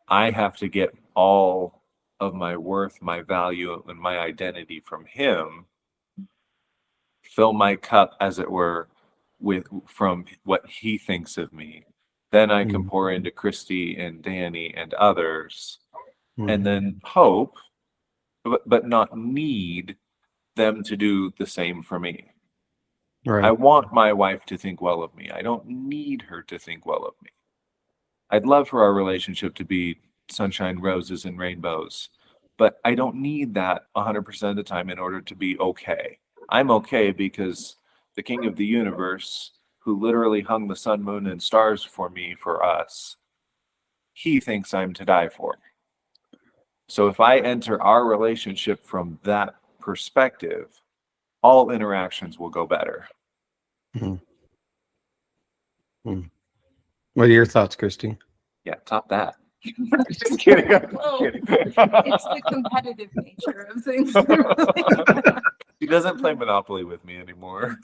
I have to get all of my worth, my value, and my identity from him, fill my cup, as it were, from what he thinks of me. Then I can pour into Christy and Danny and others, and then hope, but not need them to do the same for me. Right. I want my wife to think well of me. I don't need her to think well of me. I'd love for our relationship to be sunshine, roses, and rainbows, but I don't need that 100% of the time in order to be okay. I'm okay because the King of the universe, who literally hung the sun, moon, and stars for me, for us, he thinks I'm to die for. So if I enter our relationship from that perspective, all interactions will go better. What are your thoughts, Christy? Yeah, top that. Just kidding. I'm Well, kidding. It's the competitive nature of things. She doesn't play Monopoly with me anymore.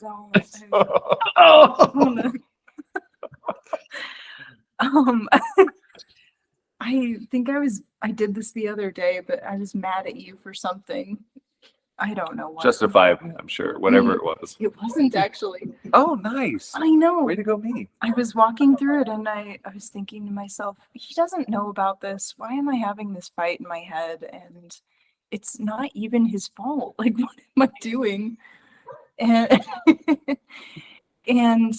I think I did this the other day, but I was mad at you for something. I don't know what. Justifiably, I'm sure. Whatever it was. It wasn't actually. Oh, nice. I know. Way to go, me. I was walking through it, and I was thinking to myself, he doesn't know about this. Why am I having this fight in my head? And it's not even his fault. Like, what am I doing? And and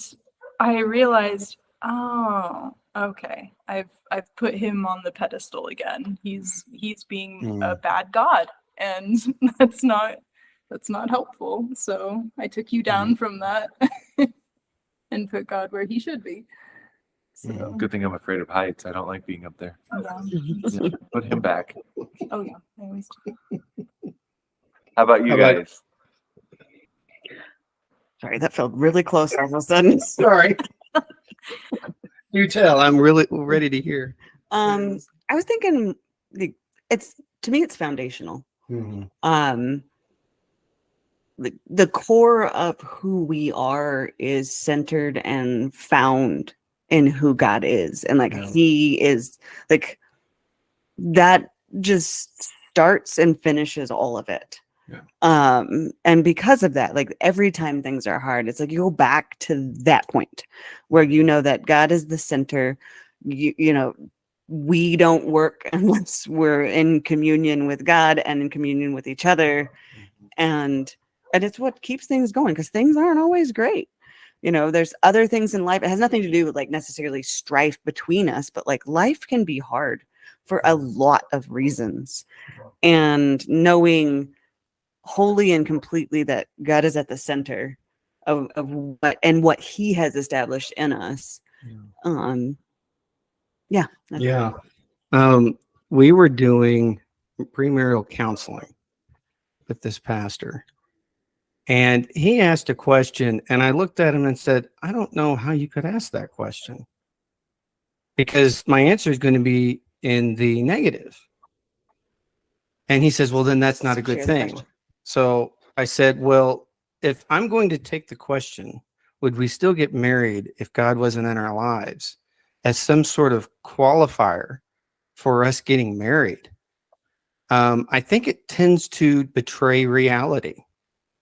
I realized, oh, okay. I've put him on the pedestal again. He's being a bad god, and that's not helpful. So I took you down from that and put God where he should be. So Good thing I'm afraid of heights. I don't like being up there. yeah. Put him back. Oh yeah, I always do. How about you guys? Sorry, that felt really close all of a sudden. Sorry. You tell. I'm really ready to hear. I was thinking to me it's foundational. the core of who we are is centered and found in who God is. And like he is like that just starts and finishes all of it. And because of that, like every time things are hard, it's like you go back to that point where you know that God is the center. You know, we don't work unless we're in communion with God and in communion with each other. And it's what keeps things going, because things aren't always great. You know, there's other things in life. It has nothing to do with like necessarily strife between us, but like life can be hard for a lot of reasons. And knowing wholly and completely that God is at the center of what he has established in us. We were doing premarital counseling with this pastor, and he asked a question, and I looked at him and said, I don't know how you could ask that question, because my answer is going to be in the negative. And he says, well, then that's not a good thing. So I said, well, if I'm going to take the question, would we still get married if God wasn't in our lives, as some sort of qualifier for us getting married? I think it tends to betray reality.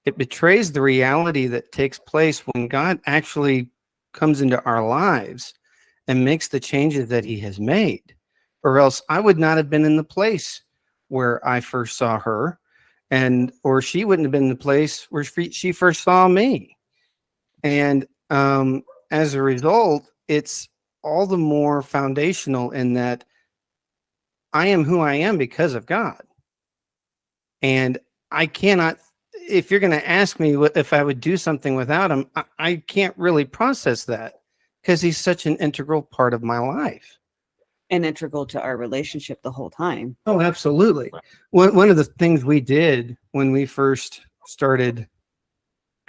It betrays the reality that takes place when God actually comes into our lives and makes the changes that he has made, or else I would not have been in the place where I first saw her, or she wouldn't have been in the place where she first saw me. And as a result, it's all the more foundational in that I am who I am because of God. And I cannot, if you're going to ask me if I would do something without him, I can't really process that, because he's such an integral part of my life. And integral to our relationship the whole time. Oh, absolutely. One of the things we did when we first started,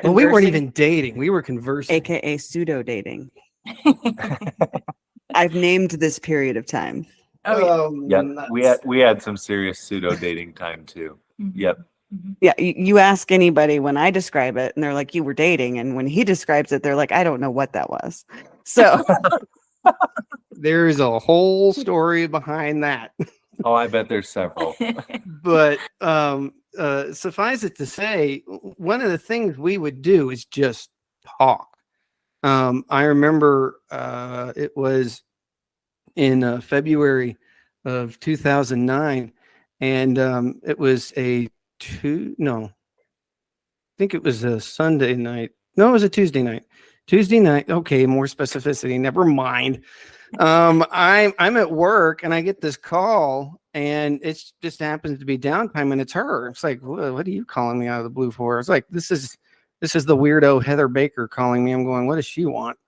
well, we weren't even dating. We were conversing. AKA pseudo dating. I've named this period of time. We had some serious pseudo dating time too. Yep. Yeah, you ask anybody when I describe it, and they're like, you were dating. And when he describes it, they're like, I don't know what that was. So there's a whole story behind that. Oh, I bet there's several. But suffice it to say, one of the things we would do is just talk. I remember it was in February of 2009, and it was I think it was a Sunday night. No, it was a Tuesday night. Tuesday night. Okay, more specificity. Never mind. I'm at work and I get this call, and it just happens to be downtime, and it's her. It's like, what are you calling me out of the blue for? It's like, this is the weirdo Heather Baker calling me. I'm going, what does she want?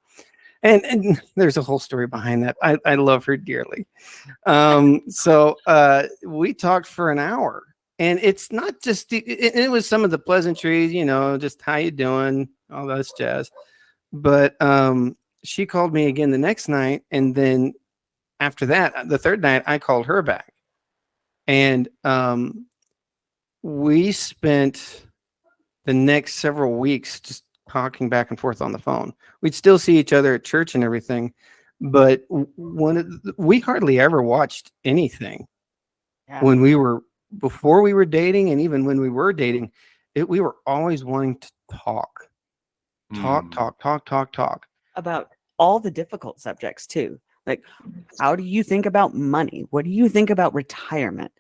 And there's a whole story behind that. I love her dearly. So we talked for an hour, and it's not just, it was some of the pleasantries, just how you doing, all that jazz. But she called me again the next night, and then after that, the third night, I called her back, and we spent the next several weeks just talking back and forth on the phone. We'd still see each other at church and everything, but we hardly ever watched anything. When before we were dating, and even when we were dating, we were always wanting to talk about all the difficult subjects too. Like, how do you think about money? What do you think about retirement?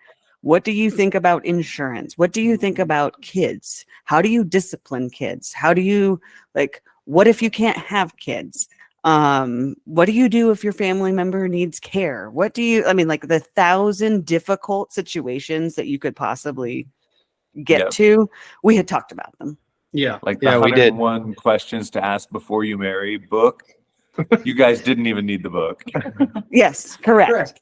What do you think about insurance? What do you think about kids? How do you discipline kids? How do you, what if you can't have kids? What do you do if your family member needs care? the 1,000 difficult situations that you could possibly get to, we had talked about them. Yeah. Like the 101 questions to ask before you marry book. You guys didn't even need the book. Yes, correct.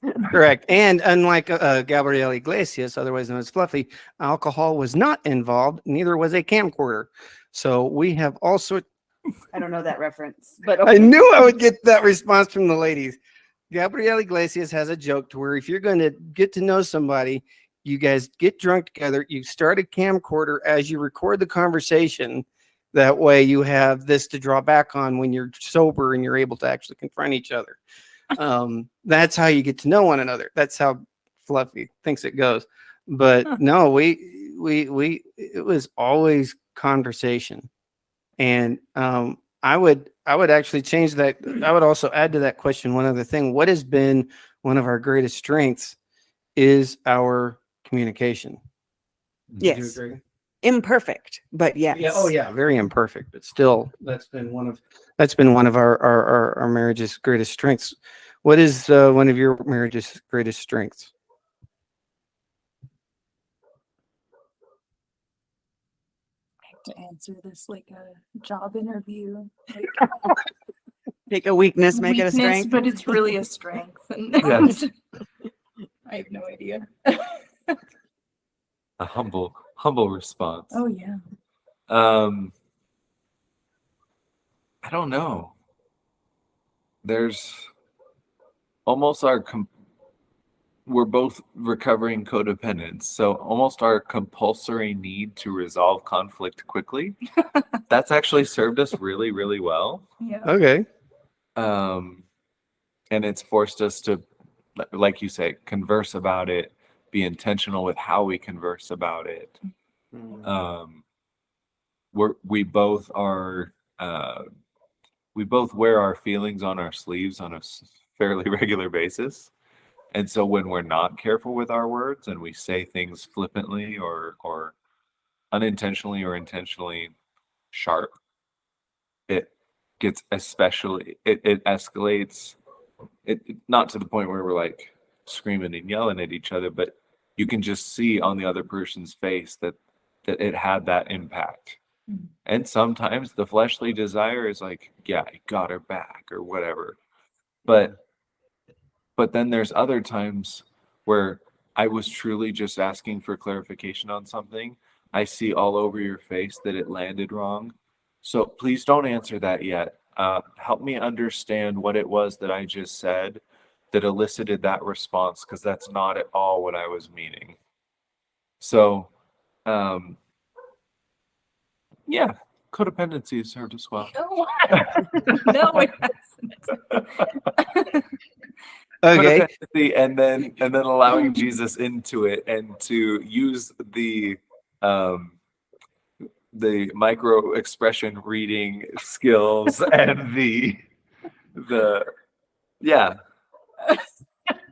And unlike Gabriel Iglesias, otherwise known as Fluffy, alcohol was not involved. Neither was a camcorder. So we have all sorts. I don't know that reference, but okay. I knew I would get that response from the ladies. Gabriel Iglesias has a joke to where if you're going to get to know somebody, you guys get drunk together. You start a camcorder as you record the conversation. That way you have this to draw back on when you're sober and you're able to actually confront each other. That's how you get to know one another. That's how Fluffy thinks it goes. But no, it was always conversation. And I would actually change that. I would also add to that question one other thing. What has been one of our greatest strengths is our communication. Yes. Imperfect, but yes. Yeah. Oh yeah, very imperfect, but still that's been one of our marriage's greatest strengths. What is one of your marriage's greatest strengths? I have to answer this like a job interview. Like, Take a weakness, make it a strength. But it's really a strength. And Yes. I have no idea. A humble response. Oh yeah. I don't know. There's almost we're both recovering codependents, so almost our compulsory need to resolve conflict quickly. That's actually served us really, really well. Yeah. Okay. And it's forced us to, like you say, converse about it, be intentional with how we converse about it. We both wear our feelings on our sleeves on a fairly regular basis. And so when we're not careful with our words and we say things flippantly or unintentionally or intentionally sharp, it gets it escalates. It not to the point where we're like screaming and yelling at each other, but you can just see on the other person's face that it had that impact. Mm-hmm. And sometimes the fleshly desire is like, yeah, I got her back or whatever. But then there's other times where I was truly just asking for clarification on something. I see all over your face that it landed wrong. So please don't answer that yet. Help me understand what it was that I just said that elicited that response, because that's not at all what I was meaning. So, yeah, codependency has served us well. No, it hasn't. Okay. And then allowing Jesus into it and to use the micro expression reading skills and the yeah.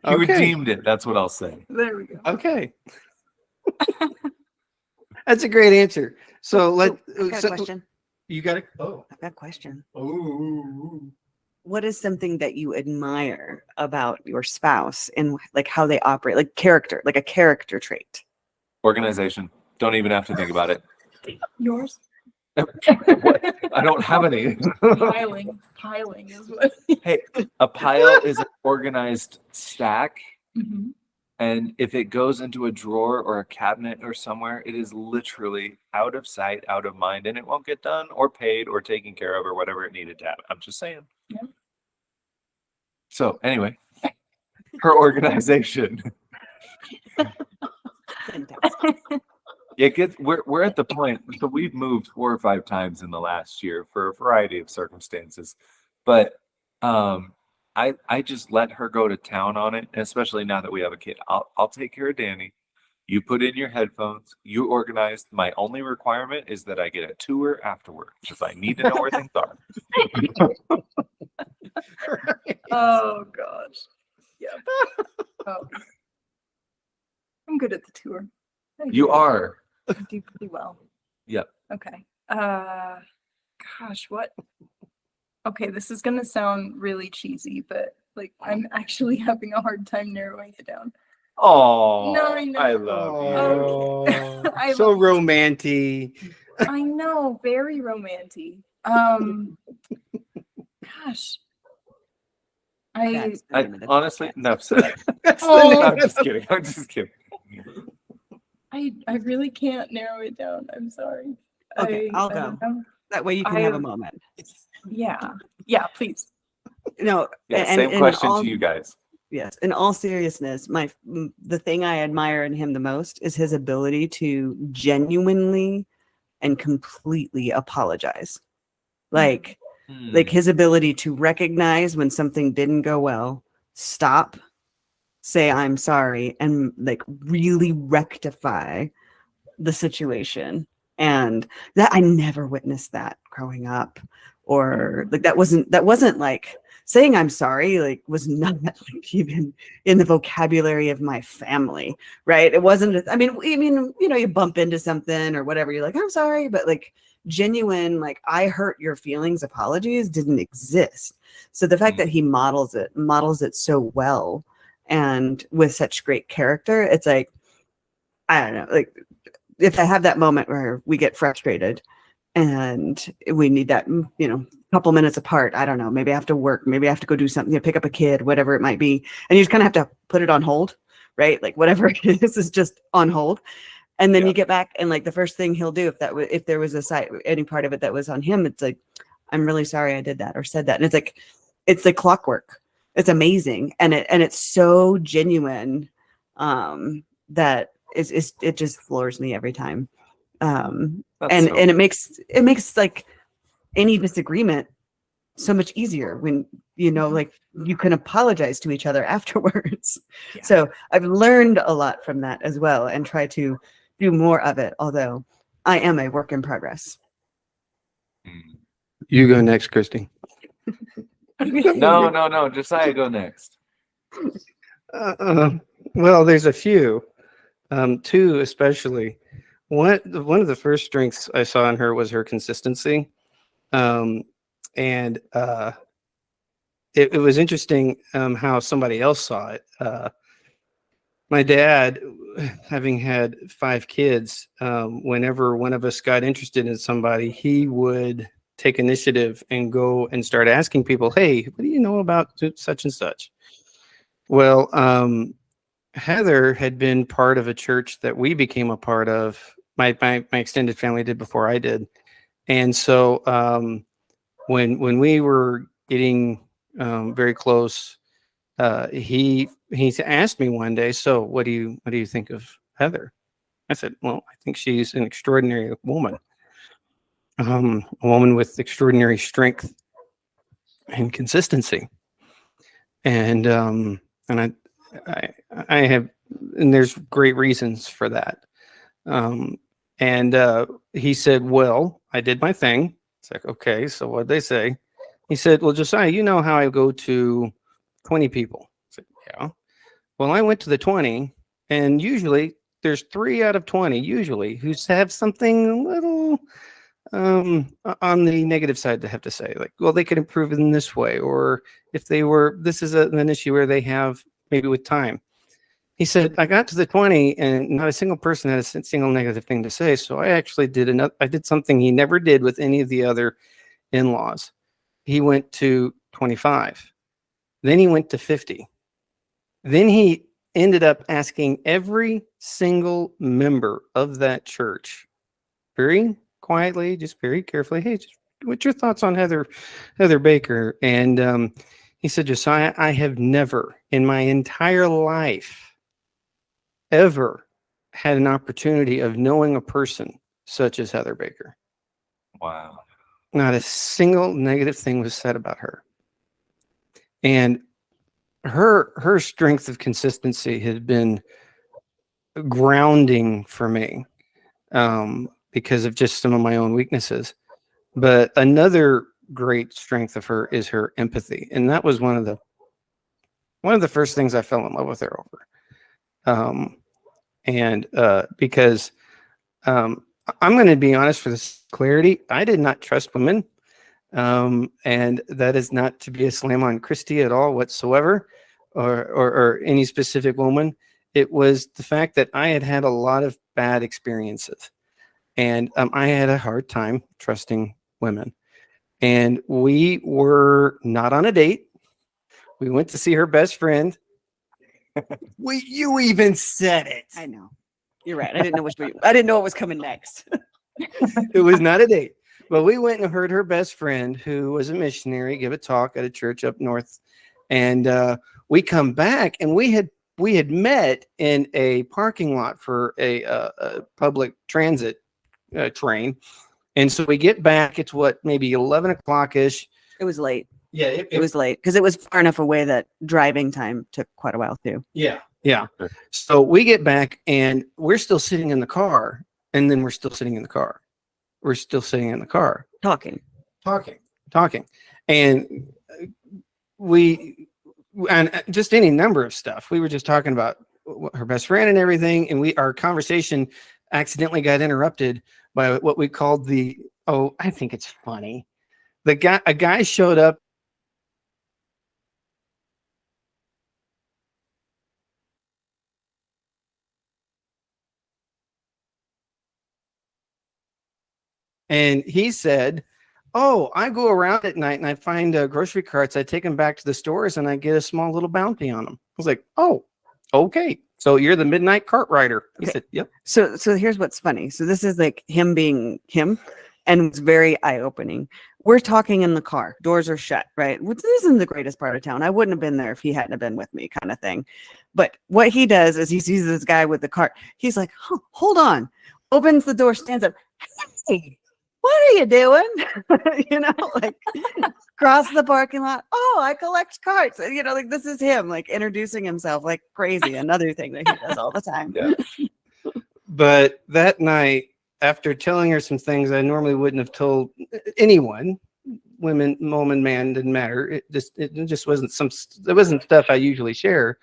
He redeemed it. That's what I'll say. There we go. Okay. That's a great answer. So I've got a question. You got it. Oh. I've got a question. Oh. What is something that you admire about your spouse and like how they operate, like character, like a character trait? Organization. Don't even have to think about it. Yours? I don't have any. Piling is what. Hey, a pile is an organized stack. Mm-hmm. And if it goes into a drawer or a cabinet or somewhere, it is literally out of sight, out of mind, and it won't get done or paid or taken care of or whatever it needed to happen. I'm just saying. Yeah. So anyway, her organization. We're at the point, so we've moved 4 or 5 times in the last year for a variety of circumstances, but I just let her go to town on it, especially now that we have a kid. I'll take care of Danny. You put in your headphones. You organize. My only requirement is that I get a tour afterward because I need to know where things are. Oh gosh. Yeah. Oh. I'm good at the tour. You are. I do pretty well. Yep. Okay. Gosh, what? Okay, this is gonna sound really cheesy, but like I'm actually having a hard time narrowing it down. Oh, No, I know. I love you. Okay. I So love- romantic. I know, very romantic. Gosh. I Honestly, enough said. Oh. I'm just kidding. I'm just kidding. I really can't narrow it down. I'm sorry. Okay, I'll I go. don't know. That way you can have a moment. Yeah. Yeah, please. No. Yeah, and same in question all- to you guys. Yes. In all seriousness, the thing I admire in him the most is his ability to genuinely and completely apologize. Like his ability to recognize when something didn't go well, stop, say I'm sorry, and like really rectify the situation. And that I never witnessed that growing up, or like that wasn't like saying I'm sorry, like was not like even in the vocabulary of my family, right? It wasn't, I mean, you know, you bump into something or whatever, you're like, I'm sorry, but like genuine, like I hurt your feelings, apologies didn't exist. So the fact that he models it so well and with such great character, it's like, I don't know, like if I have that moment where we get frustrated and we need that, you know, couple minutes apart, I don't know, maybe I have to work, maybe I have to go do something, you know, pick up a kid, whatever it might be. And you just kind of have to put it on hold, right? Like whatever it is just on hold. And then you get back and like the first thing he'll do if there was any part of it that was on him, it's like, I'm really sorry I did that or said that. And it's like clockwork. It's amazing. And it's so genuine that it just floors me every time. And it makes like any disagreement so much easier when, you know, like you can apologize to each other afterwards. Yeah. So I've learned a lot from that as well and try to do more of it, although I am a work in progress. You go next, Christy. No. Josiah, go next. Well, there's a few, two especially. One of the first strengths I saw in her was her consistency, and it was interesting how somebody else saw it. My dad, having had 5 kids, whenever one of us got interested in somebody, he would take initiative and go and start asking people, hey, what do you know about such and such? Well, Heather had been part of a church that we became a part of. My extended family did before I did. And so when we were getting very close, he asked me one day, so what do you think of Heather? I said, well, I think she's an extraordinary woman. A woman with extraordinary strength and consistency. And I have, and there's great reasons for that. And he said, well, I did my thing. It's like, okay, so what'd they say? He said, well, Josiah, you know how I go to 20 people. I said, yeah. Well, I went to the 20, and usually there's 3 out of 20 usually who have something a little on the negative side to have to say, like, well, they could improve in this way, or if they were, this is an issue where they have maybe with time. He said, I got to the 20 and not a single person had a single negative thing to say. So I actually did something he never did with any of the other in-laws. He went to 25. Then he went to 50. Then he ended up asking every single member of that church very quietly, just very carefully, hey, what's your thoughts on Heather Baker? And he said, Josiah, I have never in my entire life ever had an opportunity of knowing a person such as Heather Baker. Wow. Not a single negative thing was said about her. And her strength of consistency has been grounding for me because of just some of my own weaknesses. But another great strength of her is her empathy. And that was one of the first things I fell in love with her over. Because I'm going to be honest, for this clarity, I did not trust women. And that is not to be a slam on Christy at all whatsoever, or any specific woman. It was the fact that I had had a lot of bad experiences, and I had a hard time trusting women. And we were not on a date. We went to see her best friend. You even said it. I know. You're right. I didn't know what was coming next. It was not a date. But we went and heard her best friend, who was a missionary, give a talk at a church up north. And we come back and we had met in a parking lot for a public transit train. And so we get back, it's what, maybe 11 o'clock ish. It was late. Yeah. It was late because it was far enough away that driving time took quite a while too. Yeah. Yeah. So we get back and we're still sitting in the car, and then we're still sitting in the car. We're still sitting in the car Talking. And and just any number of stuff. We were just talking about her best friend and everything. And our conversation accidentally got interrupted by what we called I think it's funny. A guy showed up. And he said, "Oh, I go around at night and I find grocery carts. I take them back to the stores and I get a small little bounty on them." I was like, "Oh, okay. So you're the midnight cart rider." He said, "Yep." So here's what's funny. So this is like him being him, and it's very eye-opening. We're talking in the car, doors are shut, right? Which isn't the greatest part of town. I wouldn't have been there if he hadn't have been with me, kind of thing. But what he does is he sees this guy with the cart. He's like, hold on. Opens the door, stands up. Hey, what are you doing? Like cross the parking lot. Oh, I collect carts. Like this is him, like introducing himself like crazy. Another thing that he does all the time. Yeah. But that night, after telling her some things I normally wouldn't have told anyone, woman, man, didn't matter. It just wasn't stuff I usually share.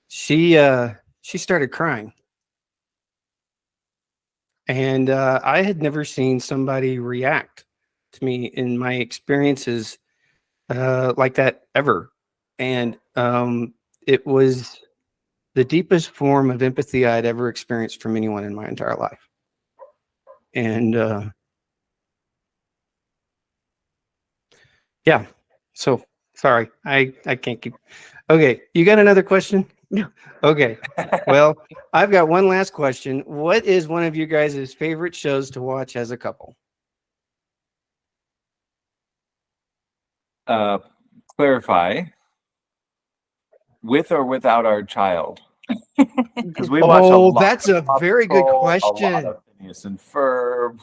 She started crying. And I had never seen somebody react to me in my experiences like that ever. And it was the deepest form of empathy I'd ever experienced from anyone in my entire life. And yeah, so sorry, I can't keep. Okay, you got another question? No. Okay, well, I've got one last question. What is one of you guys' favorite shows to watch as a couple? Clarify. With or without our child? Because we watch a lot. That's a very good A lot question. of Phineas and Ferb.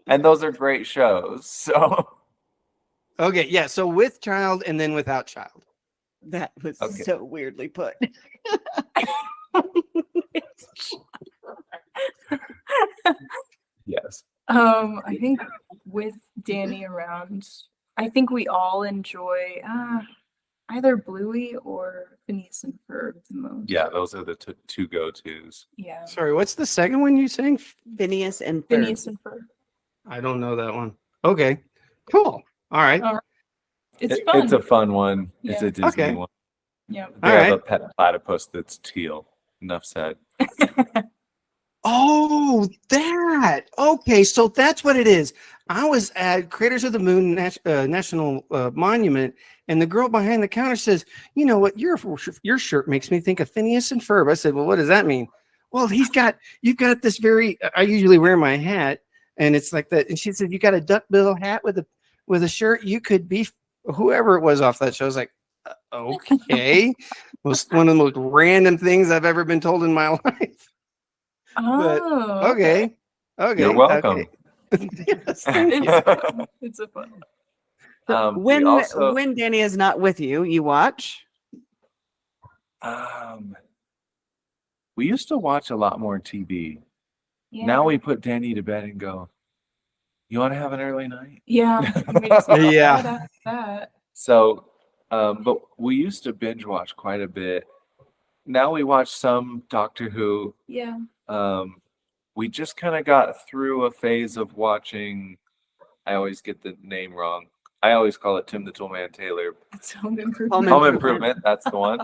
And those are great shows. So Okay, yeah, so with child and then without child. That was Okay. so weirdly put. yes. I think with Danny around, I think we all enjoy either Bluey or Phineas and Ferb the most. Yeah, those are the two go-tos. Yeah. Sorry, what's the second one you saying? Phineas and Ferb. Phineas and Ferb. I don't know that one. Okay, cool. All right. It's fun. It's a fun one. It's Yeah. a Disney Okay. one. Yeah. They All have a right. pet platypus that's teal. Enough said. Oh, that. Okay, so that's what it is. I was at Craters of the Moon National Monument, and the girl behind the counter says, "You know what? Your shirt makes me think of Phineas and Ferb." I said, "Well, what does that mean?" "Well, you've got this very. I usually wear my hat, and it's like that." And she said, "You got a duckbill hat with a shirt. You could be whoever it was off that show." I was like, "Okay." Was one of the most random things I've ever been told in my life. But, Oh, okay. You're welcome. Okay. Yes, thank you. It's a fun one. When Danny is not with you, you watch. We used to watch a lot more TV. Yeah. Now we put Danny to bed and go, "You want to have an early night?" Yeah. We just go Yeah. right after that. So, but we used to binge watch quite a bit. Now we watch some Doctor Who. Yeah. We just kind of got through a phase of watching. I always get the name wrong. I always call it Tim the Toolman Taylor. It's Home Improvement. Home Improvement. That's the one.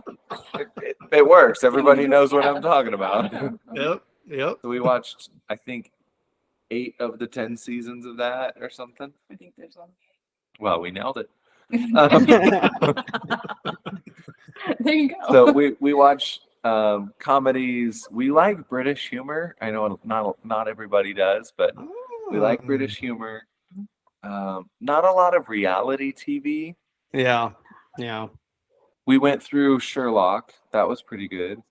It works. Everybody knows what I'm talking about. Yep. So we watched, I think, 8 of the 10 seasons of that or something. I think there's one. Well, we nailed it. There you go. So we watch comedies. We like British humor. I know not everybody does, but we like British humor. Not a lot of reality TV. Yeah. Yeah. We went through Sherlock. That was pretty good.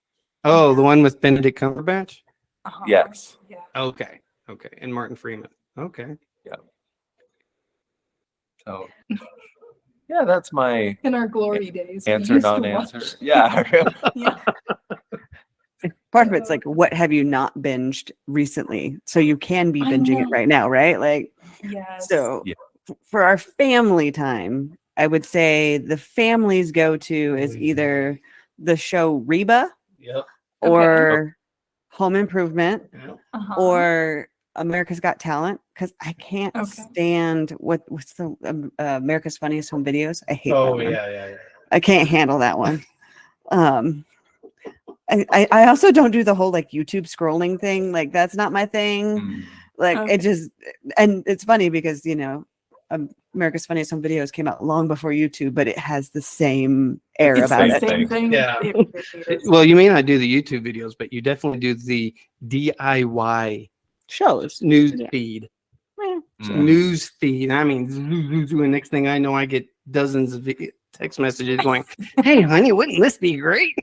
Oh, the one with Benedict Cumberbatch? Uh-huh. Yes. Yeah. Okay. Okay. And Martin Freeman. Okay. So, yeah, that's my In our glory days. we answer, used to non-answer. watch- Yeah. Yeah. Part of it's like, what have you not binged recently? So you can be I binging it know. right now, right? Like, Yes. so Yeah. for our family time, I would say the family's go-to is either the show Reba Yep. or Home Improvement Uh-huh. or America's Got Talent, because I can't Okay. stand what's the America's Funniest Home Videos. I hate that Oh, one. yeah. I can't handle that one. I also don't do the whole like YouTube scrolling thing. Like that's not my thing. Mm. Like Okay. it just, and it's funny because America's Funniest Home Videos came out long before YouTube, but it has the same air It's the about same it. Same thing. Yeah. It really is. Well, you may not do the YouTube videos, but you definitely do the DIY Shows. news Yeah. feed. Eh, Mm. News feed. I mean, and next thing I know, I get dozens of text messages going, "Hey, honey, wouldn't this be great?"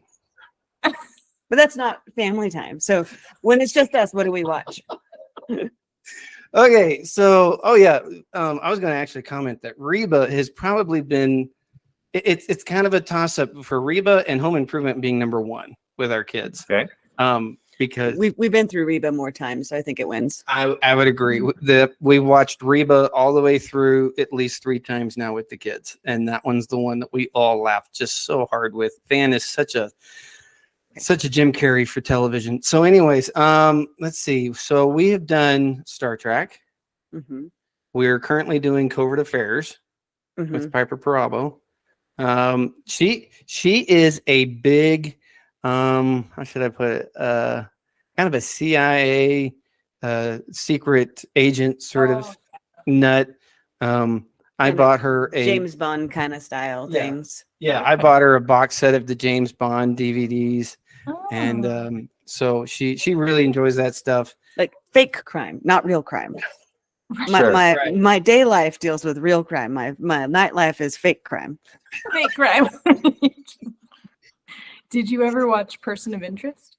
But that's not family time. So when it's just us, what do we watch? Okay, so I was going to actually comment that Reba has probably been. It's kind of a toss up for Reba and Home Improvement being number one with our kids. Okay. Because We've been through Reba more times, so I think it wins. I would agree that we watched Reba all the way through at least 3 times now with the kids, and that one's the one that we all laughed just so hard with. Van is such a Jim Carrey for television. So, anyways, let's see. So we have done Star Trek. Mm-hmm. We're currently doing Covert Affairs with Piper Perabo. She is a big how should I put it? Kind of a CIA secret agent sort of nut. I bought her a James Bond kind of style Yeah. things. Yeah, I bought her a box set of the James Bond DVDs, Oh. and so she really enjoys that stuff. Like fake crime, not real crime. My Sure. Right. my day life deals with real crime. My nightlife is fake crime. Fake crime. Did you ever watch Person of Interest?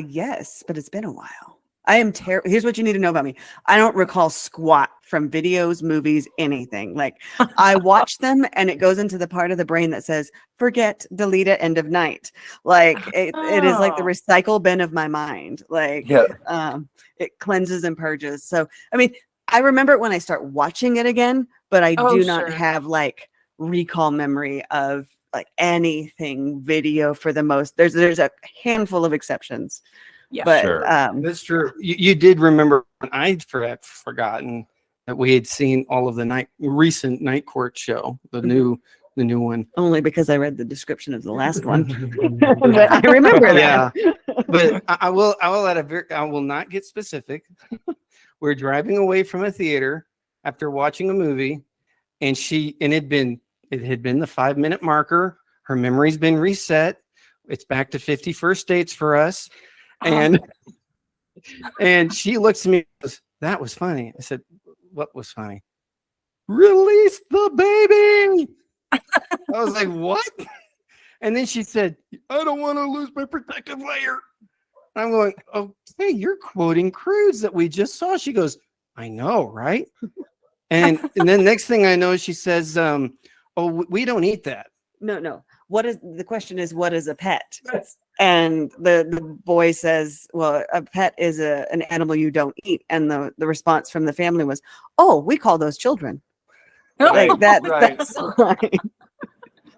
Yes, but it's been a while. I am terrible. Here's what you need to know about me. I don't recall squat from videos, movies, anything. Like I watch them and it goes into the part of the brain that says, forget, delete it, end of night. Like it is like the Oh. recycle bin of my mind. Like Yeah. it cleanses and purges. So, I mean, I remember it when I start watching it again, but I Oh, do not sure. have like recall memory of like anything video for the most. There's a handful of exceptions. Yeah. But Sure. That's true. You did remember when I'd forgotten that we had seen all of the recent Night Court show, the new one. only because I read the description of the last one. But I remember that. Yeah, but I will I will not get specific. We're driving away from a theater after watching a movie, and it had been the 5-minute marker. Her memory's been reset. It's back to 51st dates for us. And she looks at me and goes, "That was funny." I said, "What was funny?" "Release the baby." I was like, "What?" And then she said, "I don't want to lose my protective layer." I'm going, "Okay, you're quoting Cruise that we just saw." She goes, "I know, right?" And then next thing I know, she says, "Oh, we don't eat that." No. The question is, what is a pet? And the boy says, well, a pet is an animal you don't eat. And the response from the family was, oh, we call those children. Like that. Right. That's fine.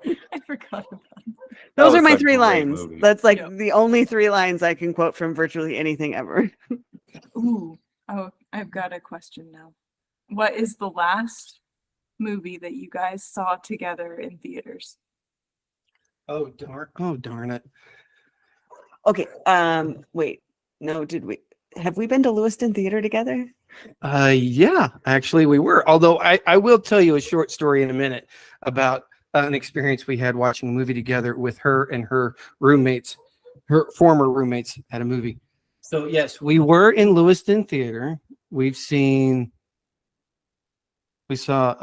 I forgot about that. Those are was my a 3 great lines. movie. That's like Yep. the only 3 lines I can quote from virtually anything ever. Ooh. Oh, I've got a question now. What is the last movie that you guys saw together in theaters? Oh darn it. Okay. Wait. No, have we been to Lewiston Theater together? Yeah, actually we were. Although I will tell you a short story in a minute about an experience we had watching a movie together with her and her roommates, her former roommates at a movie. So yes, we were in Lewiston Theater. We've seen We saw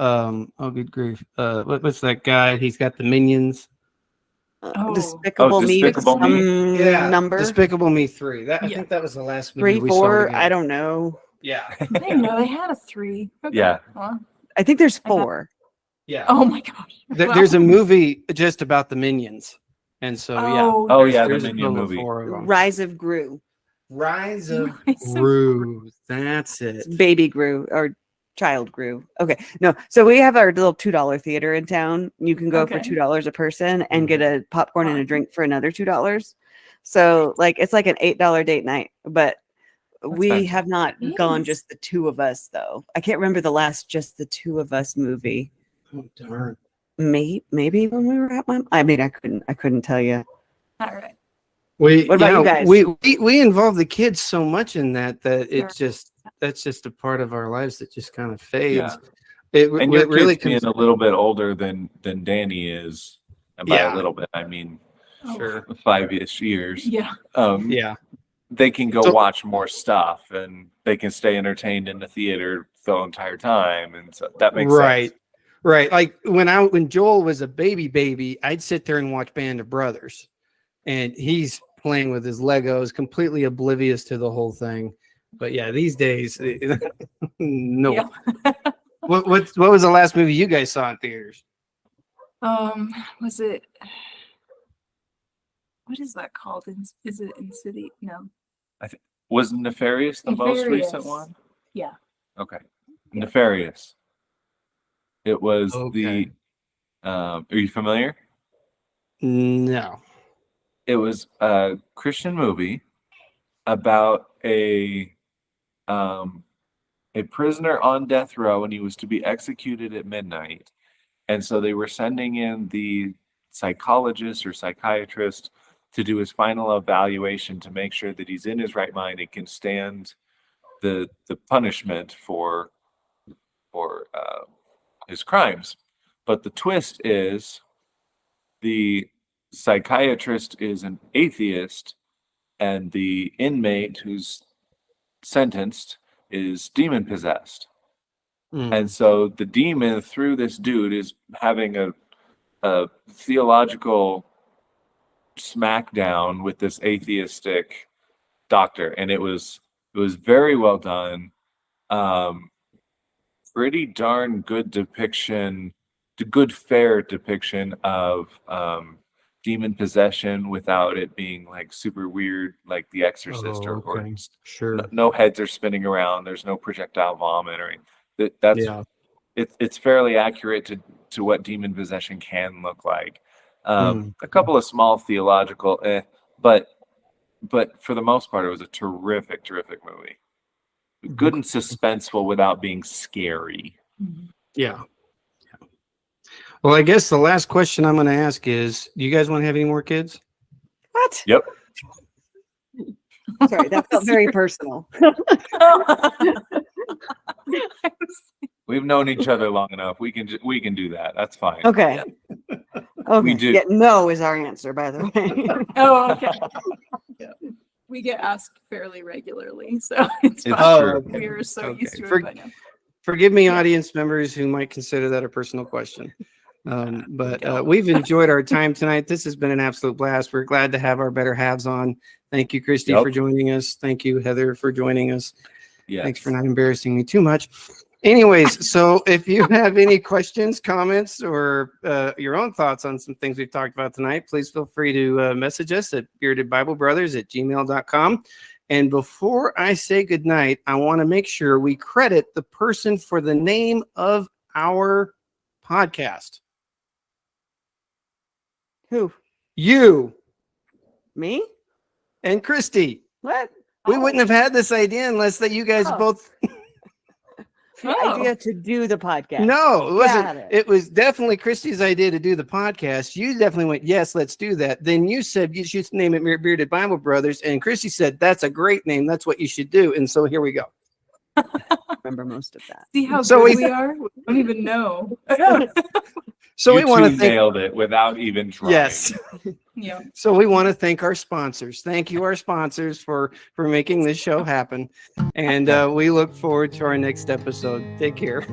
oh good grief. What's that guy? He's got the minions. Despicable Me, Despicable Me. some number Despicable Me 3. I Yeah. think that was the last movie 3, we saw 4. together. I don't know. Yeah. I didn't know they had a 3. Okay. Yeah. Well, I think there's I have- 4. Yeah. oh my gosh. There's a movie just about the minions. And so Oh yeah, the there's a Minion total of movie. 4 of them. Rise of Gru, Rise of Rise of Gru. That's it. Baby Gru, or Child Gru. Okay, no. So we have our little $2 theater in town. You can go for Okay. $2 a person and get a popcorn and a drink for another $2. So like it's like an $8 date night, but we fantastic. have not gone Yes. just the two of us though. I can't remember the last just the two of us movie. Oh, darn. Maybe when we were at my. I mean, I couldn't tell you. All right. What about you guys? We involve the kids so much in that it's Sure. that's just a part of our lives that just kind of fades. Yeah. And your it really kids being comes. a little bit older than Danny is, and by Yeah. a little bit I mean Oh, Sure. 5-ish years. Yeah. Yeah. They can go So- watch more stuff, and they can stay entertained in the theater the entire time, and so that makes Right. sense. Right. Like when Joel was a baby, I'd sit there and watch Band of Brothers, and he's playing with his Legos, completely oblivious to the whole thing. But yeah, these days, no. Yeah. What was the last movie you guys saw in theaters? Was it? What is that called? Is it in City? No. Was Nefarious the most recent Nefarious. one? Yeah. Okay. Nefarious. It was Okay. are you familiar? No. It was a Christian movie about a prisoner on death row, and he was to be executed at midnight. And so they were sending in the psychologist or psychiatrist to do his final evaluation to make sure that he's in his right mind and can stand the punishment for his crimes. But the twist is the psychiatrist is an atheist, and the inmate who's sentenced is demon possessed. And so the demon through this dude is having a theological smackdown with this atheistic doctor, and it was very well done. Pretty darn good fair depiction of demon possession without it being like super weird, like The Exorcist or Sure. no heads are spinning around. There's no projectile vomit or anything. That's Yeah. it's fairly accurate to what demon possession can look like. Hmm. A couple of small theological, but for the most part, it was a terrific movie. Good and suspenseful without being scary. Yeah. Well, I guess the last question I'm going to ask is, do you guys want to have any more kids? What? Yep. Sorry, that felt very personal. We've known each other long enough. We can do that. That's fine. Okay. Okay. We do. Yeah, no is our answer, by the way. Oh, okay. We get asked fairly regularly, so it's It's fine. true. We're so used to Okay. it by now. Forgive me, audience members who might consider that a personal question. But we've enjoyed our time tonight. This has been an absolute blast. We're glad to have our better halves on. Thank you, Christy, Yep. for joining us. Thank you, Heather, for joining us. Yes. Thanks for not embarrassing me too much. Anyways, so if you have any questions, comments, or your own thoughts on some things we've talked about tonight, please feel free to message us at beardedbiblebrothers@gmail.com. And before I say goodnight, I want to make sure we credit the person for the name of our podcast. Who? You Me? and Christy. What? We wouldn't have had this idea unless that you guys Oh. both. The idea to do the podcast. No, it Got wasn't. it. It was definitely Christy's idea to do the podcast. You definitely went, yes, let's do that. Then you said you should name it Bearded Bible Brothers. And Christy said, that's a great name. That's what you should do. And so here we go. Remember most of that. See how So good we- we are? We don't even know. So You we want to two thank. nailed it without even trying. Yes. Yeah. So we want to thank our sponsors. Thank you, our sponsors, for making this show happen. And we look forward to our next episode. Take care.